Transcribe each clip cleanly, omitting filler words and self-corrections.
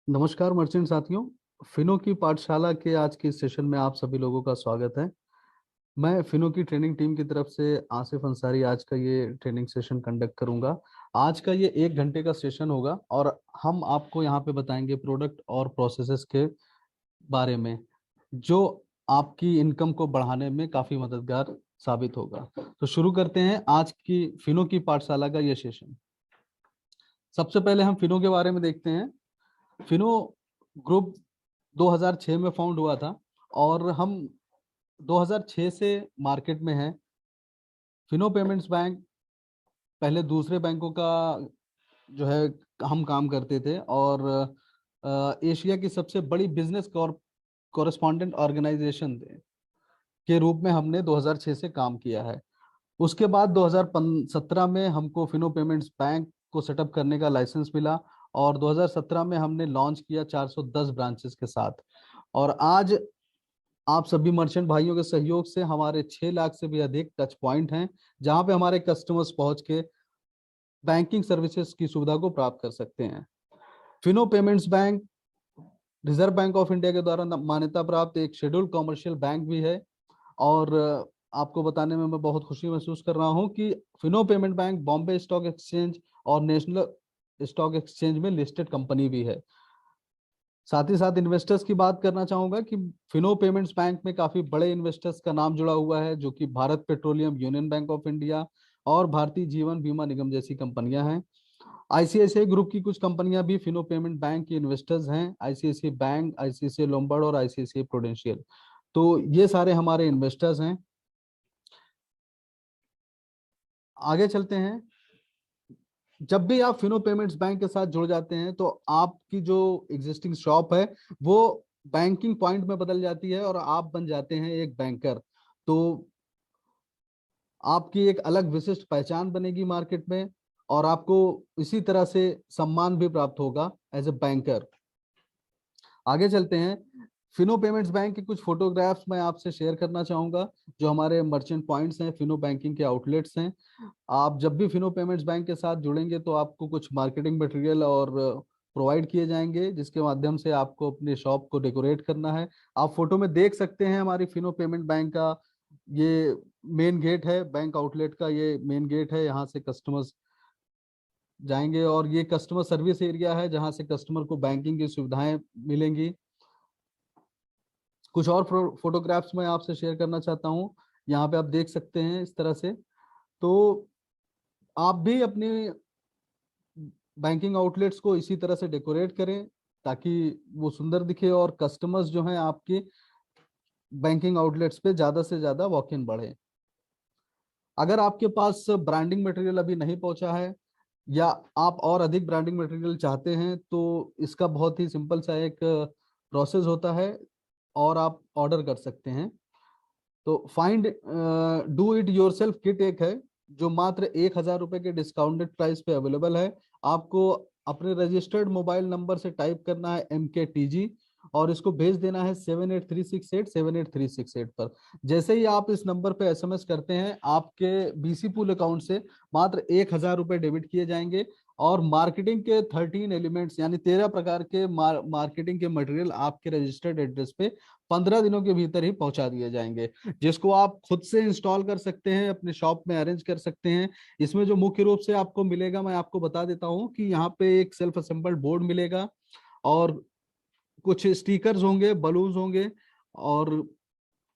नमस्कार मर्चेंट साथियों। फिनो की पाठशाला के आज के इस सेशन में आप सभी लोगों का स्वागत है। मैं फिनो की ट्रेनिंग टीम की तरफ से आसिफ अंसारी आज का ये ट्रेनिंग सेशन कंडक्ट करूंगा। आज का ये 1 घंटे का सेशन होगा और हम आपको यहाँ पे बताएंगे प्रोडक्ट और प्रोसेसेस के बारे में, जो आपकी इनकम को बढ़ाने में काफी मददगार साबित होगा। तो शुरू करते हैं आज की फिनो की पाठशाला का ये सेशन। सबसे पहले हम फिनो के बारे में देखते हैं। फिनो ग्रुप 2006 में फाउंड हुआ था और हम 2006 से मार्केट में हैं। फिनो पेमेंट्स बैंक पहले दूसरे बैंकों का जो है हम काम करते थे और एशिया की सबसे बड़ी बिजनेस कॉरेस्पॉन्डेंट ऑर्गेनाइजेशन के रूप में हमने 2006 से काम किया है। उसके बाद 2017 में हमको फिनो पेमेंट्स बैंक को सेटअप करने का लाइसेंस मिला और 2017 में हमने लॉन्च किया 410 ब्रांचेस के साथ। और आज आप सभी मर्चेंट भाइयों के सहयोग से हमारे 6 लाख से भी अधिक टच पॉइंट हैं, जहां पे हमारे कस्टमर्स पहुंच के बैंकिंग सर्विसेज की सुविधा को प्राप्त कर सकते हैं। Fino payments bank reserve bank of India के द्वारा मान्यता प्राप्त एक शेड्यूल्ड कॉमर्शियल बैंक भी है। और आपको बताने में मैं बहुत खुशी महसूस कर रहा हूं कि Fino payment bank Bombay stock exchange और नेशनल स्टॉक एक्सचेंज में लिस्टेड कंपनी भी है। साथ ही साथ इन्वेस्टर्स की बात करना चाहूंगा कि फिनो पेमेंट्स बैंक में काफी बड़े इन्वेस्टर्स का नाम जुड़ा हुआ है, जो कि Bharat petroleum, union bank of India और भारतीय जीवन बीमा निगम जैसी कंपनियां हैं। आईसीआईसीआई ग्रुप की कुछ कंपनियां भी फिनो पेमेंट बैंक की इन्वेस्टर्स हैं, आईसीआईसीआई बैंक, आईसीआईसीआई लोम्बार्ड और आईसीआईसीआई प्रूडेंशियल। तो ये सारे हमारे इन्वेस्टर्स हैं। आगे चलते हैं। जब भी आप फिनो पेमेंट्स बैंक के साथ जुड़ जाते हैं तो आपकी जो एग्जिस्टिंग शॉप है वो बैंकिंग पॉइंट में बदल जाती है और आप बन जाते हैं एक बैंकर। तो आपकी एक अलग विशिष्ट पहचान बनेगी मार्केट में और आपको इसी तरह से सम्मान भी प्राप्त होगा एज ए बैंकर। आगे चलते हैं। फिनो पेमेंट्स बैंक के कुछ फोटोग्राफ्स मैं आपसे शेयर करना चाहूंगा, जो हमारे मर्चेंट पॉइंट्स हैं, फिनो बैंकिंग के आउटलेट्स हैं। आप जब भी फिनो पेमेंट्स बैंक के साथ जुड़ेंगे तो आपको कुछ मार्केटिंग मटेरियल और प्रोवाइड किए जाएंगे, जिसके माध्यम से आपको अपने शॉप को डेकोरेट करना है। आप फोटो में देख सकते हैं हमारी फिनो पेमेंट बैंक का ये मेन गेट है, बैंक आउटलेट का ये मेन गेट है। यहाँ से कस्टमर्स जाएंगे और ये कस्टमर सर्विस एरिया है, जहाँ से कस्टमर को बैंकिंग की सुविधाएं मिलेंगी। कुछ और फोटोग्राफ्स मैं आपसे शेयर करना चाहता हूँ। यहाँ पे आप देख सकते हैं इस तरह से। तो आप भी अपने बैंकिंग आउटलेट्स को इसी तरह से डेकोरेट करें ताकि वो सुंदर दिखे और कस्टमर्स जो हैं आपके बैंकिंग आउटलेट्स पे ज्यादा से ज्यादा वॉक इन बढ़े। अगर आपके पास ब्रांडिंग मटेरियल अभी नहीं पहुंचा है या आप और अधिक ब्रांडिंग मटेरियल चाहते हैं तो इसका बहुत ही सिंपल सा एक प्रोसेस होता है और आप ऑर्डर कर सकते हैं। तो find do it yourself kit एक है, जो मात्र 1,000 रुपए के डिस्काउंटेड प्राइस पे अवेलेबल है। आपको अपने रजिस्टर्ड मोबाइल नंबर से टाइप करना है MKTG और इसको भेज देना है 7836878368 पर। जैसे ही आप इस नंबर पे SMS करते हैं, आपके BC पूल अकाउंट से मात्र 1,000 रुपए डेबिट किए जाएंगे और मार्केटिंग के 13 एलिमेंट्स यानी 13 प्रकार के मार्केटिंग के मटेरियल आपके रजिस्टर्ड एड्रेस पे 15 दिनों के भीतर ही पहुंचा दिए जाएंगे, जिसको आप खुद से इंस्टॉल कर सकते हैं, अपने शॉप में अरेंज कर सकते हैं। इसमें जो मुख्य रूप से आपको मिलेगा मैं आपको बता देता हूं कि यहाँ पे एक सेल्फ असेंबल्ड बोर्ड मिलेगा और कुछ स्टिकर्स होंगे, बलून्स होंगे और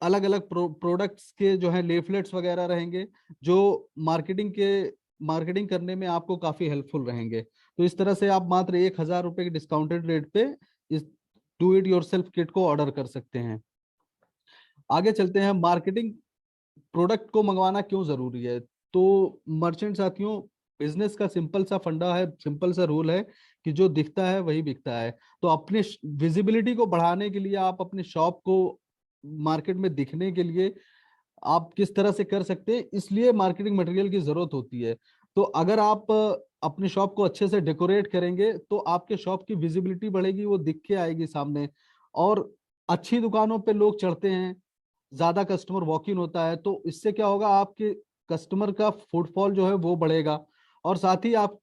अलग अलग प्रोडक्ट्स के जो है लेफलेट्स वगैरह रहेंगे, जो मार्केटिंग करने में आपको काफी हेल्पफुल रहेंगे। तो इस तरह से आप मात्र 1,000 रुपए के डिस्काउंटेड रेट पे इस डू इट योरसेल्फ किट को ऑर्डर कर सकते हैं। आगे चलते हैं। मार्केटिंग प्रोडक्ट को मंगवाना क्यों जरूरी है? तो मर्चेंट साथियों, बिजनेस का सिंपल सा फंडा है, सिंपल सा रूल है कि जो दिखता है वही बिकता है। तो अपने विजिबिलिटी को बढ़ाने के लिए, आप अपने शॉप को मार्केट में दिखने के लिए आप किस तरह से कर सकते हैं, इसलिए मार्केटिंग मटेरियल की जरूरत होती है। तो अगर आप अपने शॉप को अच्छे से डेकोरेट करेंगे तो आपके शॉप की विजिबिलिटी बढ़ेगी, वो दिख के आएगी सामने। और अच्छी दुकानों पे लोग चढ़ते हैं, ज्यादा कस्टमर वॉक इन होता है, तो इससे क्या होगा, आपके कस्टमर का फुटफॉल जो है वो बढ़ेगा और साथ ही आप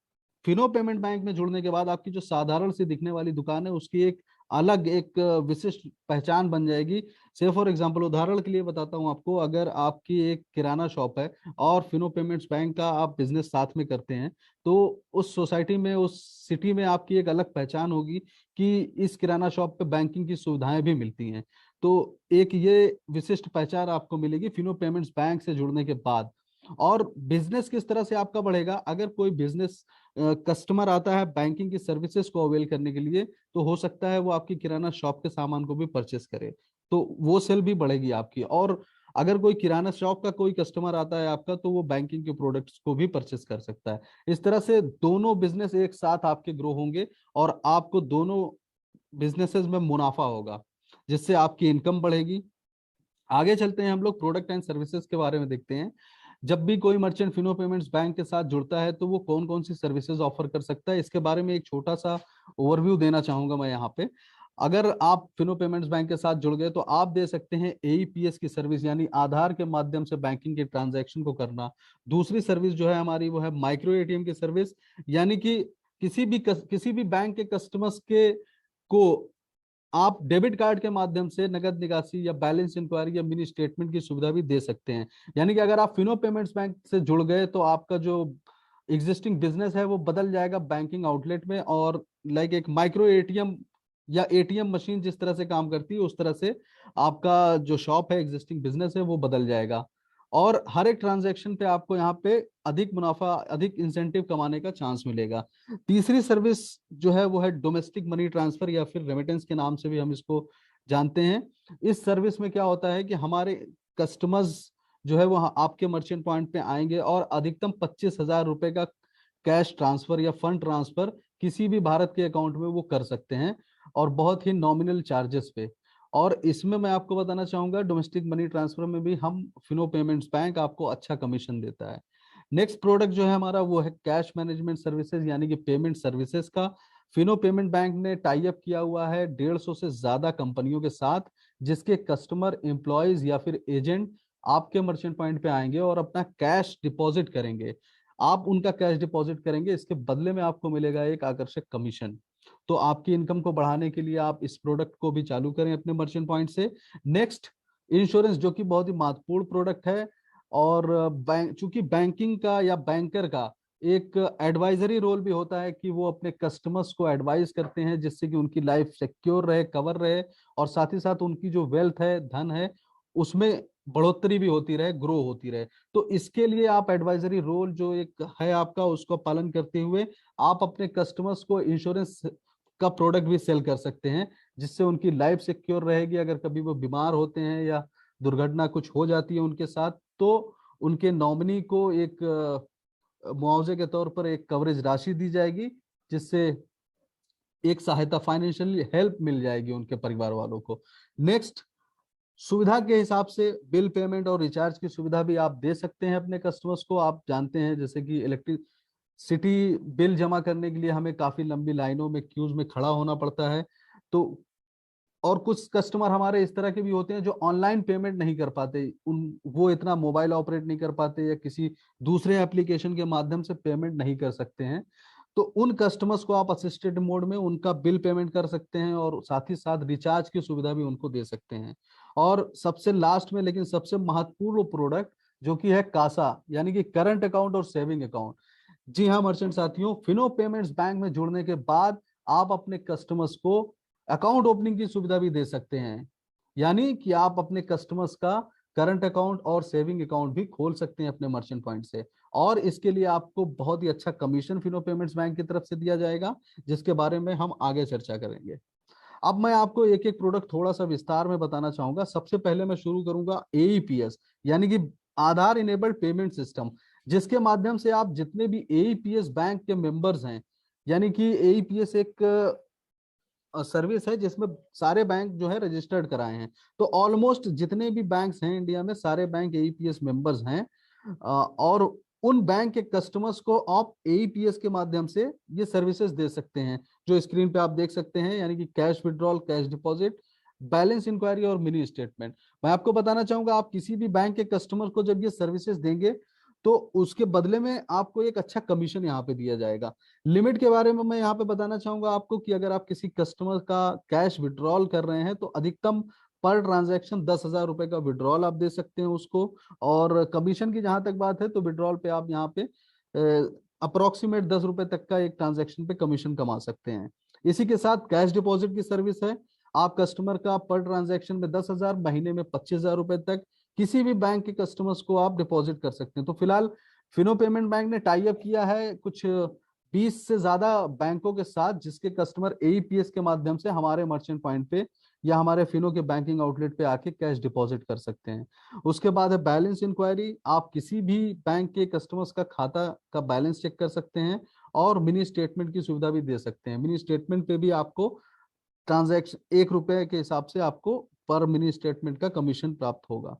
फिनो पेमेंट बैंक में जुड़ने के बाद आपकी जो साधारण सी दिखने वाली दुकान है उसकी एक अलग एक विशिष्ट पहचान बन जाएगी। से फॉर एग्जांपल उदाहरण के लिए बताता हूं आपको, अगर आपकी एक किराना शॉप है और फिनो पेमेंट्स बैंक का आप बिजनेस साथ में करते हैं, तो उस सोसाइटी में, उस सिटी में आपकी एक अलग पहचान होगी कि इस किराना शॉप पे बैंकिंग की सुविधाएं भी मिलती हैं। तो एक ये विशिष्ट पहचान आपको मिलेगी फिनो पेमेंट्स बैंक से जुड़ने के बाद। और बिजनेस किस तरह से आपका बढ़ेगा, अगर कोई बिजनेस कस्टमर आता है बैंकिंग की सर्विसेज को अवेल करने के लिए, तो हो सकता है वो आपकी किराना शॉप के सामान को भी परचेस करे, तो वो सेल भी बढ़ेगी आपकी। और अगर कोई किराना शॉप का कोई कस्टमर आता है आपका, तो वो बैंकिंग के प्रोडक्ट्स को भी परचेस कर सकता है। इस तरह से दोनों बिजनेस एक साथ आपके ग्रो होंगे और आपको दोनों बिजनेसेस में मुनाफा होगा, जिससे आपकी इनकम बढ़ेगी। आगे चलते हैं, हम लोग प्रोडक्ट एंड सर्विसेज के बारे में देखते हैं। जब भी कोई मर्चेंट फिनो पेमेंट्स बैंक के साथ जुड़ता है तो वो कौन कौन सी सर्विसेज ऑफर कर सकता है, इसके बारे में एक छोटा सा ओवरव्यू देना चाहूंगा मैं यहाँ पे। अगर आप फिनो पेमेंट्स बैंक के साथ जुड़ गए तो आप दे सकते हैं एईपीएस की सर्विस, यानी आधार के माध्यम से बैंकिंग के ट्रांजैक्शन को करना। दूसरी सर्विस जो है हमारी वो है माइक्रो एटीएम की सर्विस, यानी कि किसी भी बैंक के कस्टमर्स के को आप डेबिट कार्ड के माध्यम से नगद निकासी या बैलेंस इंक्वायरी या मिनी स्टेटमेंट की सुविधा भी दे सकते हैं। यानी कि अगर आप फिनो पेमेंट्स बैंक से जुड़ गए तो आपका जो एग्जिस्टिंग बिजनेस है वो बदल जाएगा बैंकिंग आउटलेट में, और लाइक एक माइक्रो एटीएम या एटीएम मशीन जिस तरह से काम करती है उस तरह से आपका जो शॉप है, एग्जिस्टिंग बिजनेस है, वो बदल जाएगा। और हर एक ट्रांजैक्शन पे आपको यहाँ पे अधिक मुनाफा, अधिक इंसेंटिव कमाने का चांस मिलेगा। तीसरी सर्विस जो है वो है डोमेस्टिक मनी ट्रांसफर, या फिर रेमिटेंस के नाम से भी हम इसको जानते हैं। इस सर्विस में क्या होता है कि हमारे कस्टमर्स जो है वो आपके मर्चेंट पॉइंट पे आएंगे और अधिकतम 25,000 रुपए का कैश ट्रांसफर या फंड ट्रांसफर किसी भी भारत के अकाउंट में वो कर सकते हैं, और बहुत ही नॉमिनल चार्जेस पे। और इसमें मैं आपको बताना चाहूंगा, डोमेस्टिक मनी ट्रांसफर में भी हम फिनो पेमेंट्स बैंक आपको अच्छा कमीशन देता है। नेक्स्ट प्रोडक्ट जो है हमारा वो है कैश मैनेजमेंट सर्विसेज, यानी कि पेमेंट सर्विसेज का। फिनो पेमेंट बैंक ने टाई अप किया हुआ है 150 से ज्यादा कंपनियों के साथ, जिसके कस्टमर, एम्प्लॉयज या फिर एजेंट आपके मर्चेंट पॉइंट पे आएंगे और अपना कैश डिपॉजिट करेंगे। आप उनका कैश डिपॉजिट करेंगे, इसके बदले में आपको मिलेगा एक आकर्षक कमीशन। तो आपकी इनकम को बढ़ाने के लिए आप इस प्रोडक्ट को भी चालू करें अपने मर्चेंट पॉइंट से। नेक्स्ट, इंश्योरेंस, जो कि बहुत ही महत्वपूर्ण प्रोडक्ट है। और बैंक, चूंकि बैंकिंग का या बैंकर का एक एडवाइजरी रोल भी होता है कि वो अपने कस्टमर्स को एडवाइस करते हैं जिससे कि उनकी लाइफ सिक्योर रहे, कवर रहे, और साथ ही साथ उनकी जो वेल्थ है, धन है, उसमें बढ़ोतरी भी होती रहे, ग्रो होती रहे। तो इसके लिए आप एडवाइजरी रोल जो एक है आपका, उसको पालन करते हुए आप अपने कस्टमर्स को इंश्योरेंस का प्रोडक्ट भी सेल कर सकते हैं, जिससे उनकी लाइफ सिक्योर रहेगी। अगर कभी वो बीमार होते हैं या दुर्घटना कुछ हो जाती है उनके साथ, तो उनके नॉमिनी को एक मुआवजे के तौर पर एक कवरेज राशि दी जाएगी, जिससे एक सहायता, फाइनेंशियली हेल्प मिल जाएगी उनके परिवार वालों को। नेक्स्ट, सुविधा के हिसाब से बिल पेमेंट और रिचार्ज की सुविधा भी आप दे सकते हैं अपने कस्टमर्स को। आप जानते हैं जैसे कि इलेक्ट्रिसिटी बिल जमा करने के लिए हमें काफी लंबी लाइनों में, क्यूज में खड़ा होना पड़ता है। तो और कुछ कस्टमर हमारे इस तरह के भी होते हैं जो ऑनलाइन पेमेंट नहीं कर पाते, उन वो इतना मोबाइल ऑपरेट नहीं कर पाते या किसी दूसरे एप्लीकेशन के माध्यम से पेमेंट नहीं कर सकते हैं। तो उन कस्टमर्स को आप असिस्टेड मोड में उनका बिल पेमेंट कर सकते हैं, और साथ ही साथ रिचार्ज की सुविधा भी उनको दे सकते हैं। और सबसे लास्ट में लेकिन सबसे महत्वपूर्ण प्रोडक्ट जो कि है कासा, यानी कि करंट अकाउंट और सेविंग अकाउंट। जी हाँ मर्चेंट साथियों, फिनो पेमेंट्स बैंक में जुड़ने के बाद आप अपने कस्टमर्स को अकाउंट ओपनिंग की सुविधा भी दे सकते हैं, यानी कि आप अपने कस्टमर्स का करंट अकाउंट और सेविंग अकाउंट भी खोल सकते हैं अपने मर्चेंट पॉइंट से। और इसके लिए आपको बहुत ही अच्छा कमीशन फिनो पेमेंट्स बैंक की तरफ से दिया जाएगा, जिसके बारे में हम आगे चर्चा करेंगे। अब मैं आपको एक एक प्रोडक्ट थोड़ा सा विस्तार में बताना चाहूंगा। सबसे पहले मैं शुरू करूंगा एईपीएस, यानी कि आधार इनेबल्ड पेमेंट सिस्टम, जिसके माध्यम से आप जितने भी एईपीएस बैंक के मेंबर्स हैं, यानी कि एईपीएस एक सर्विस है जिसमें सारे बैंक जो है रजिस्टर्ड कराए हैं। तो ऑलमोस्ट जितने भी बैंक्स हैं इंडिया में, सारे बैंक एईपीएस मेंबर्स हैं। और उन बैंक के कस्टमर्स को आप एईपीएस के माध्यम से ये सर्विसेज दे सकते हैं, जो स्क्रीन पे आप देख सकते हैं, यानी कि cash withdrawal, cash deposit, balance inquiry और मिनी स्टेटमेंट। मैं आपको बताना चाहूंगा, आप किसी भी बैंक के कस्टमर को जब ये सर्विसेज देंगे तो उसके बदले में आपको एक अच्छा कमीशन यहाँ पे दिया जाएगा। लिमिट के बारे में मैं यहाँ पे बताना चाहूंगा आपको कि अगर आप किसी कस्टमर का कैश विड्रॉल कर रहे हैं तो अधिकतम पर ट्रांजैक्शन 10,000 रुपए का विड्रॉल आप दे सकते हैं उसको। और कमीशन की जहां तक बात है तो विड्रॉल पे आप यहाँ पे अप्रोक्सीमेट 10 रुपए तक का एक ट्रांजैक्शन पे कमीशन कमा सकते हैं। इसी के साथ कैश डिपॉजिट की सर्विस है। आप कस्टमर का पर ट्रांजैक्शन में 10,000, महीने में 25,000 रुपए तक किसी भी बैंक के कस्टमर्स को आप डिपॉजिट कर सकते हैं। तो फिलहाल फिनो पेमेंट बैंक ने टाई अप किया है कुछ 20 से ज्यादा बैंकों के साथ, जिसके कस्टमर एईपीएस के माध्यम से हमारे मर्चेंट पॉइंट पे या हमारे फिनो के बैंकिंग आउटलेट पे आके कैश डिपॉजिट कर सकते हैं। उसके बाद है बैलेंस इंक्वायरी। आप किसी भी बैंक के कस्टमर्स का खाता का बैलेंस चेक कर सकते हैं और मिनी स्टेटमेंट की सुविधा भी दे सकते हैं। मिनी स्टेटमेंट पे भी आपको ट्रांजैक्शन 1 रुपए के हिसाब से आपको पर मिनी स्टेटमेंट का कमीशन प्राप्त होगा।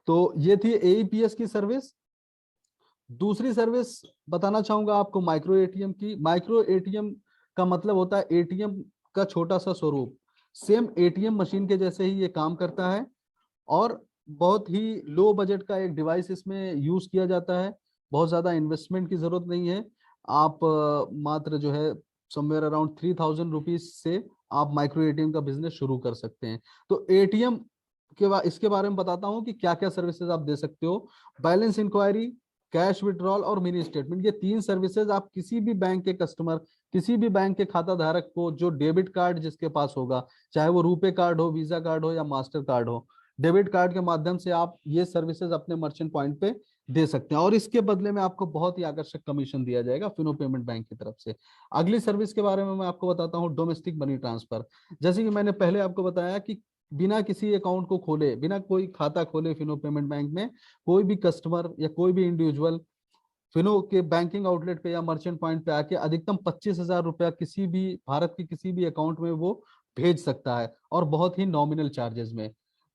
तो ये थी एईपीएस की सर्विस। दूसरी सर्विस बताना चाहूंगा आपको माइक्रो एटीएम की। माइक्रो एटीएम का मतलब होता है एटीएम का छोटा सा स्वरूप। सेम एटीएम मशीन के जैसे ही ये काम करता है और बहुत ही लो बजट का एक डिवाइस इसमें यूज किया जाता है। बहुत ज्यादा इन्वेस्टमेंट की जरूरत नहीं है। आप मात्र जो है समवेयर अराउंड 3,000 रुपीज से आप माइक्रो एटीएम का बिजनेस शुरू कर सकते हैं। तो एटीएम के बाद इसके बारे में बताता हूँ कि क्या क्या सर्विसेज आप दे सकते हो। बैलेंस इंक्वायरी, कैश विड्रॉल और मिनी स्टेटमेंट, ये 3 सर्विसेज आप किसी भी बैंक के कस्टमर, किसी भी बैंक के खाता धारक को जो डेबिट कार्ड जिसके पास होगा, चाहे वो रुपे कार्ड हो, वीजा कार्ड हो या मास्टर कार्ड हो, डेबिट कार्ड के माध्यम से आप ये सर्विसेज अपने मर्चेंट पॉइंट पे दे सकते हैं और इसके बदले में आपको बहुत ही आकर्षक कमीशन दिया जाएगा फिनो पेमेंट बैंक की तरफ से। अगली सर्विस के बारे में मैं आपको बताता हूँ डोमेस्टिक मनी ट्रांसफर। जैसे कि मैंने पहले आपको बताया कि बिना किसी अकाउंट को खोले, बिना कोई खाता खोले फिनो पेमेंट बैंक में कोई भी कस्टमर या कोई भी इंडिविजुअल फिनो के बैंकिंग आउटलेट पे या मर्चेंट पॉइंट पे आके अधिकतम 25,000 रुपया किसी भी भारत के किसी भी अकाउंट में वो भेज सकता है और बहुत ही नॉमिनल चार्जेस में।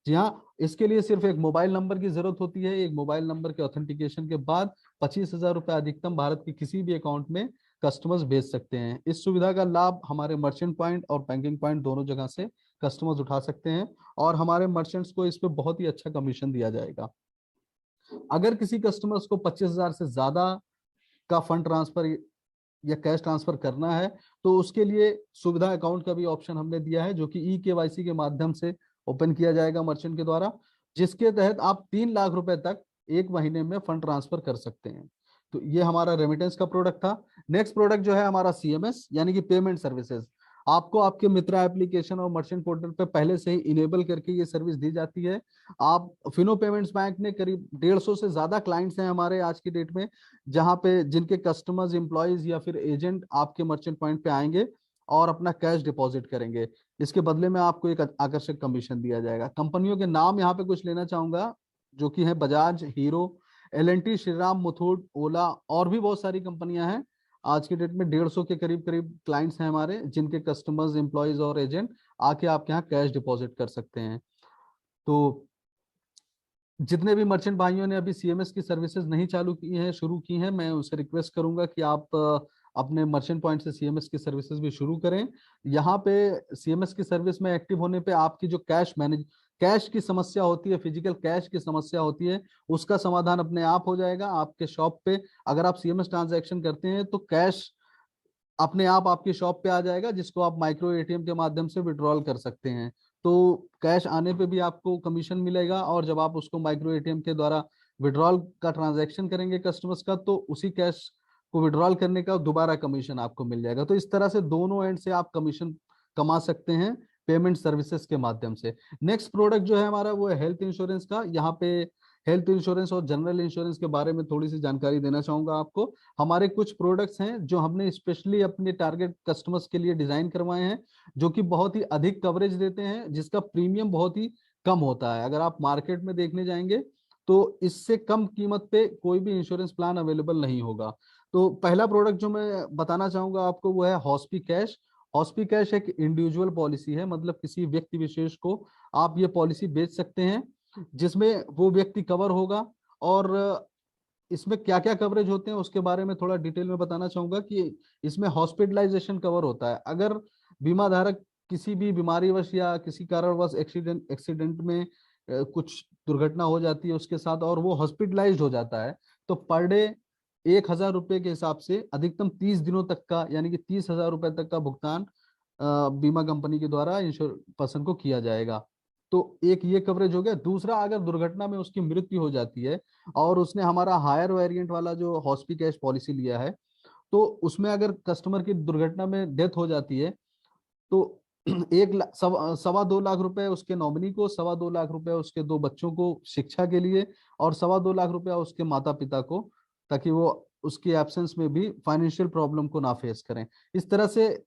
जी हाँ, इसके लिए सिर्फ एक मोबाइल नंबर की जरूरत होती है। एक मोबाइल नंबर के ऑथेंटिकेशन के बाद 25,000 रुपया अधिकतम भारत के किसी भी अकाउंट में कस्टमर्स भेज सकते हैं। इस सुविधा का लाभ हमारे मर्चेंट पॉइंट और बैंकिंग पॉइंट दोनों जगह से कस्टमर्स उठा सकते हैं और हमारे मर्चेंट्स को इस पे बहुत ही अच्छा कमीशन दिया जाएगा। अगर किसी कस्टमर्स को 25,000 से ज्यादा का फंड ट्रांसफर या कैश ट्रांसफर करना है तो उसके लिए सुविधा अकाउंट का भी ऑप्शन हमने दिया है, जो कि ई केवाईसी के माध्यम से ओपन किया जाएगा मर्चेंट के द्वारा, जिसके तहत आप 3 लाख रुपए तक एक महीने में फंड ट्रांसफर कर सकते हैं। तो ये हमारा रेमिटेंस का प्रोडक्ट था। नेक्स्ट प्रोडक्ट जो है हमारा सीएमएस यानी कि पेमेंट सर्विसेज। आपको आपके मित्रा एप्लीकेशन और मर्चेंट पोर्टल पे पहले से ही इनेबल करके ये सर्विस दी जाती है। आप फिनो पेमेंट्स बैंक ने करीब 150 से ज्यादा क्लाइंट्स हैं हमारे आज की डेट में, जहां पे जिनके कस्टमर्स, एम्प्लॉयज या फिर एजेंट आपके मर्चेंट पॉइंट पे आएंगे और अपना कैश डिपॉजिट करेंगे। इसके बदले में आपको एक आकर्षक कमीशन दिया जाएगा। कंपनियों के नाम यहाँ पे कुछ लेना चाहूंगा, जो कि है बजाज, हीरो, एल&टी, श्रीराम, मुथूट, ओला और भी बहुत सारी कंपनियां हैं। आज की डेट में 150 के करीब करीब क्लाइंट्स हैं हमारे, जिनके कस्टमर्स, एम्प्लॉयज और एजेंट आके आपके यहाँ कैश डिपॉजिट कर सकते हैं। तो जितने भी मर्चेंट भाइयों ने अभी सीएमएस की सर्विसेज नहीं चालू की हैं, शुरू की हैं, मैं उनसे रिक्वेस्ट करूंगा कि आप अपने मर्चेंट पॉइंट से सीएमएस की सर्विसेज भी शुरू करें। यहाँ पे सीएमएस की सर्विस में एक्टिव होने पे आपकी जो कैश की समस्या होती है, फिजिकल कैश की समस्या होती है, उसका समाधान अपने आप हो जाएगा। आपके शॉप पे अगर आप सीएमएस ट्रांजैक्शन करते हैं तो कैश अपने आप आपकी शॉप पे आ जाएगा, जिसको आप माइक्रो एटीएम के माध्यम से विड्रॉल कर सकते हैं। तो कैश आने पे भी आपको कमीशन मिलेगा और जब आप उसको माइक्रो एटीएम के द्वारा विड्रॉल का ट्रांजैक्शन करेंगे कस्टमर्स का, तो उसी कैश को विड्रॉल करने का दोबारा कमीशन आपको मिल जाएगा। तो इस तरह से दोनों एंड से आप कमीशन कमा सकते हैं पेमेंट सर्विसेज के माध्यम से। नेक्स्ट प्रोडक्ट जो है हमारा वो है हेल्थ इंश्योरेंस का। यहाँ पे हेल्थ इंश्योरेंस और जनरल इंश्योरेंस के बारे में थोड़ी सी जानकारी देना चाहूंगा आपको। हमारे कुछ प्रोडक्ट्स हैं जो हमने स्पेशली अपने टारगेट कस्टमर्स के लिए डिजाइन करवाए हैं, जो कि बहुत ही अधिक कवरेज देते हैं, जिसका प्रीमियम बहुत ही कम होता है। अगर आप मार्केट में देखने जाएंगे तो इससे कम कीमत पे कोई भी इंश्योरेंस प्लान अवेलेबल नहीं होगा। तो पहला प्रोडक्ट जो मैं बताना चाहूंगा आपको वो है हॉस्पी कैश। हॉस्पी कैश एक इंडिविजुअल पॉलिसी है, मतलब किसी व्यक्ति विशेष को आप ये पॉलिसी बेच सकते हैं, जिसमें वो व्यक्ति कवर होगा। और इसमें क्या क्या कवरेज होते हैं उसके बारे में थोड़ा डिटेल में बताना चाहूंगा कि इसमें हॉस्पिटलाइजेशन कवर होता है। अगर बीमा धारक किसी भी बीमारीवश या किसी कारणवश एक्सीडेंट में कुछ दुर्घटना हो जाती है उसके साथ और वो हॉस्पिटलाइज्ड हो जाता है, तो पर डे 1,000 रुपए के हिसाब से अधिकतम 30 दिनों तक का, यानी कि 30,000 रुपए तक का भुगतान बीमा कंपनी के द्वारा इंश्योर पर्सन को किया जाएगा। तो एक ये कवरेज हो गया। दूसरा, अगर दुर्घटना में उसकी मृत्यु हो जाती है और उसने हमारा हायर वेरिएंट वाला जो हॉस्पी कैश पॉलिसी लिया है, तो उसमें अगर कस्टमर की दुर्घटना में डेथ हो जाती है तो 1 लाख 2.25 लाख रुपए उसके नॉमिनी को, 2.25 लाख रुपए उसके दो बच्चों को शिक्षा के लिए, और 2.25 लाख रुपया उसके माता पिता को, ताकि वो उसकी एब्सेंस में भी फाइनेंशियल प्रॉब्लम को ना फेस करें। इस तरह से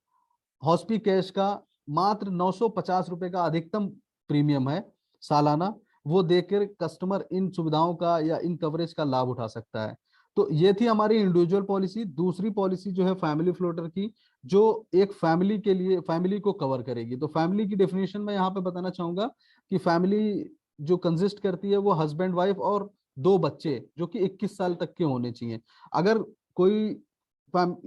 हॉस्पी कैश का मात्र 950 रुपए का अधिकतम प्रीमियम है सालाना, वो देकर कस्टमर इन सुविधाओं का या इन कवरेज का लाभ उठा सकता है। तो ये थी हमारी इंडिविजुअल पॉलिसी। दूसरी पॉलिसी जो है फैमिली फ्लोटर की, जो एक फैमिली के लिए, फैमिली को कवर करेगी। तो फैमिली की डेफिनेशन मैं यहाँ पे बताना चाहूंगा कि फैमिली जो कंसिस्ट करती है वो हस्बैंड वाइफ और दो बच्चे जो कि 21 साल तक के होने चाहिए। अगर कोई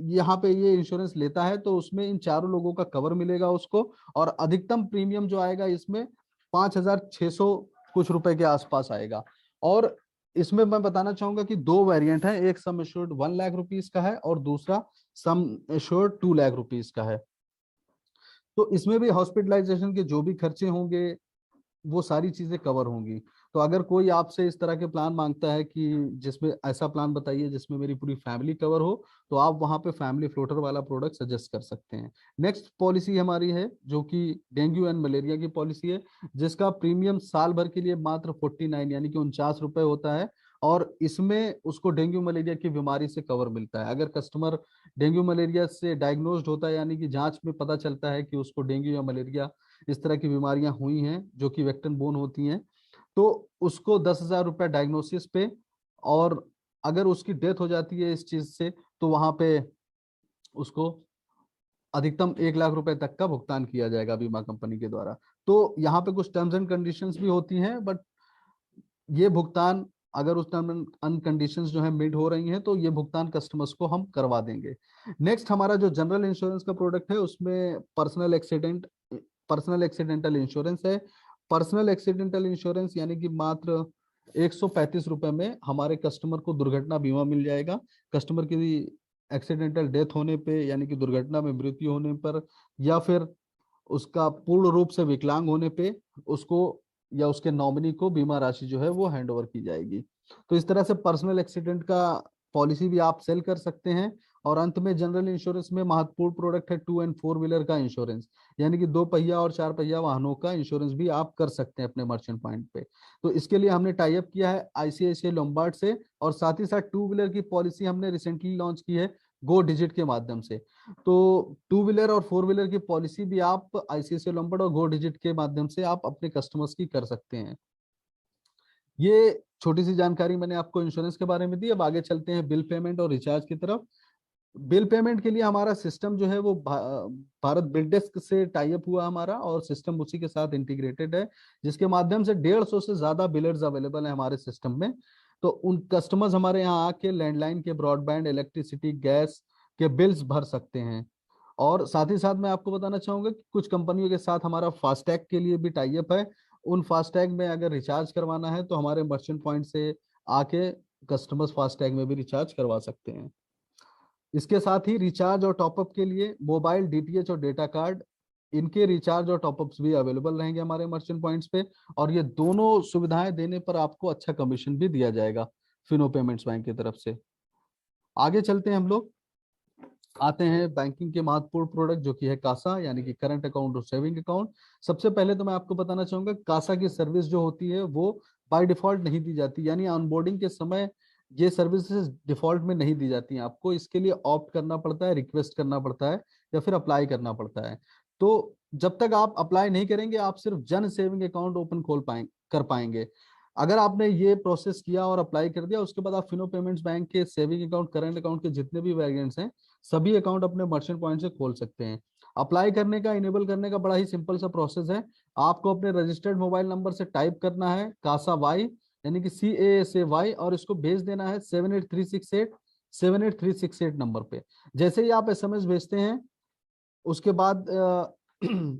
यहाँ पे ये इंश्योरेंस लेता है तो उसमें इन चारों लोगों का कवर मिलेगा उसको, और अधिकतम प्रीमियम जो आएगा इसमें 5,600 कुछ रुपए के आसपास आएगा। और इसमें मैं बताना चाहूंगा कि दो वेरिएंट है, एक सम एश्योर्ड 1 लाख रुपीज का है और दूसरा सम एश्योर्ड 2 लाख रुपीज का है। तो इसमें भी हॉस्पिटलाइजेशन के जो भी खर्चे होंगे वो सारी चीजें कवर होंगी। तो अगर कोई आपसे इस तरह के प्लान मांगता है कि जिसमें ऐसा प्लान बताइए जिसमें मेरी पूरी फैमिली कवर हो, तो आप वहां पे फैमिली फ्लोटर वाला प्रोडक्ट सजेस्ट कर सकते हैं। नेक्स्ट पॉलिसी हमारी है जो कि डेंगू एंड मलेरिया की पॉलिसी है, जिसका प्रीमियम साल भर के लिए मात्र 49 यानी कि 49 रुपए होता है। और इसमें उसको डेंगू मलेरिया की बीमारी से कवर मिलता है। अगर कस्टमर डेंगू मलेरिया से डायग्नोस्ड होता है, यानी कि जांच में पता चलता है कि उसको डेंगू या मलेरिया इस तरह की बीमारियां हुई हैं जो कि वेक्टर बोर्न होती हैं, तो उसको 10,000 रुपये डायग्नोसिस पे, और अगर उसकी डेथ हो जाती है इस चीज से, तो वहां पे उसको अधिकतम 1 लाख रुपए तक का भुगतान किया जाएगा बीमा कंपनी के द्वारा। तो यहाँ पे कुछ टर्म्स एंड कंडीशंस भी होती हैं, बट ये भुगतान अगर उस टर्म एंड कंडीशंस जो है मीट हो रही हैं तो ये भुगतान कस्टमर्स को हम करवा देंगे। नेक्स्ट हमारा जो जनरल इंश्योरेंस का प्रोडक्ट है उसमें पर्सनल एक्सीडेंटल इंश्योरेंस है। पर्सनल एक्सीडेंटल इंश्योरेंस यानी कि मात्र 135 रुपए में हमारे कस्टमर को दुर्घटना बीमा मिल जाएगा। कस्टमर की एक्सीडेंटल डेथ होने पे, यानी कि दुर्घटना में मृत्यु होने पर, या फिर उसका पूर्ण रूप से विकलांग होने पे उसको या उसके नॉमिनी को बीमा राशि जो है वो हैंड ओवर की जाएगी। तो इस तरह से पर्सनल एक्सीडेंट का पॉलिसी भी आप सेल कर सकते हैं। और अंत में जनरल इंश्योरेंस में महत्वपूर्ण प्रोडक्ट है 2 एंड 4 व्हीलर का इंश्योरेंस, यानी कि 2 पहिया और 4 पहिया वाहनों का इंश्योरेंस भी आप कर सकते हैं अपने मर्चेंट पॉइंट पे। तो इसके लिए हमने टाई अप किया है आईसीआईसीआई लोम्बार्ड से, और साथ ही साथ 2 व्हीलर की पॉलिसी हमने रिसेंटली लॉन्च की है गो डिजिट के माध्यम से। तो 2 व्हीलर और 4 व्हीलर की पॉलिसी भी आप आईसीआईसीआई लोम्बार्ड और गो डिजिट के माध्यम से आप अपने कस्टमर्स की कर सकते हैं। ये छोटी सी जानकारी मैंने आपको इंश्योरेंस के बारे में दी। अब आगे चलते हैं बिल पेमेंट और रिचार्ज की तरफ। बिल पेमेंट के लिए हमारा सिस्टम जो है वो भारत बिल डेस्क से टाई अप हुआ हमारा, और सिस्टम उसी के साथ इंटीग्रेटेड है, जिसके माध्यम से 150 से ज्यादा बिलर्स अवेलेबल है हमारे सिस्टम में। तो उन कस्टमर्स हमारे यहाँ आके लैंडलाइन के, ब्रॉडबैंड, इलेक्ट्रिसिटी, गैस के बिल्स भर सकते हैं। और साथ ही साथ मैं आपको बताना चाहूंगा कि कुछ कंपनियों के साथ हमारा फास्टैग के लिए भी टाई अप है। उन फास्टैग में अगर रिचार्ज करवाना है तो हमारे मर्चेंट पॉइंट से आके कस्टमर्स फास्टैग में भी रिचार्ज करवा सकते हैं। इसके साथ ही रिचार्ज और टॉपअप के लिए मोबाइल, डीटीएच और डेटा कार्ड, इनके रिचार्ज और टॉपअप्स भी अवेलेबल रहेंगे हमारे मर्चेंट पॉइंट्स पे। और ये दोनों सुविधाएं देने पर आपको अच्छा कमीशन भी दिया जाएगा फिनो पेमेंट्स बैंक की तरफ से। आगे चलते हैं हम लोग, आते हैं बैंकिंग के महत्वपूर्ण प्रोडक्ट जो कि है कासा, यानी कि करंट अकाउंट और सेविंग अकाउंट। सबसे पहले तो मैं आपको बताना चाहूंगा कासा की सर्विस जो होती है वो बाय डिफॉल्ट नहीं दी जाती, यानी ऑनबोर्डिंग के समय ये सर्विसेज डिफॉल्ट में नहीं दी जाती हैं। आपको इसके लिए ऑप्ट करना पड़ता है, रिक्वेस्ट करना पड़ता है, या फिर अप्लाई करना पड़ता है। तो जब तक आप अप्लाई नहीं करेंगे आप सिर्फ जन सेविंग अकाउंट ओपन कर पाएंगे। अगर आपने ये प्रोसेस किया और अप्लाई कर दिया, उसके बाद आप फिनो पेमेंट्स बैंक के सेविंग अकाउंट, करंट अकाउंट के जितने भी वेरिएंट्स हैं सभी अकाउंट अपने मर्चेंट पॉइंट से खोल सकते हैं। अप्लाई करने का, इनेबल करने का बड़ा ही सिंपल सा प्रोसेस है। आपको अपने रजिस्टर्ड मोबाइल नंबर से टाइप करना है कासा वाई, यानी कि CASAY, और इसको भेज देना है 78368 नंबर पे। जैसे ही आप SMS भेजते हैं उसके बाद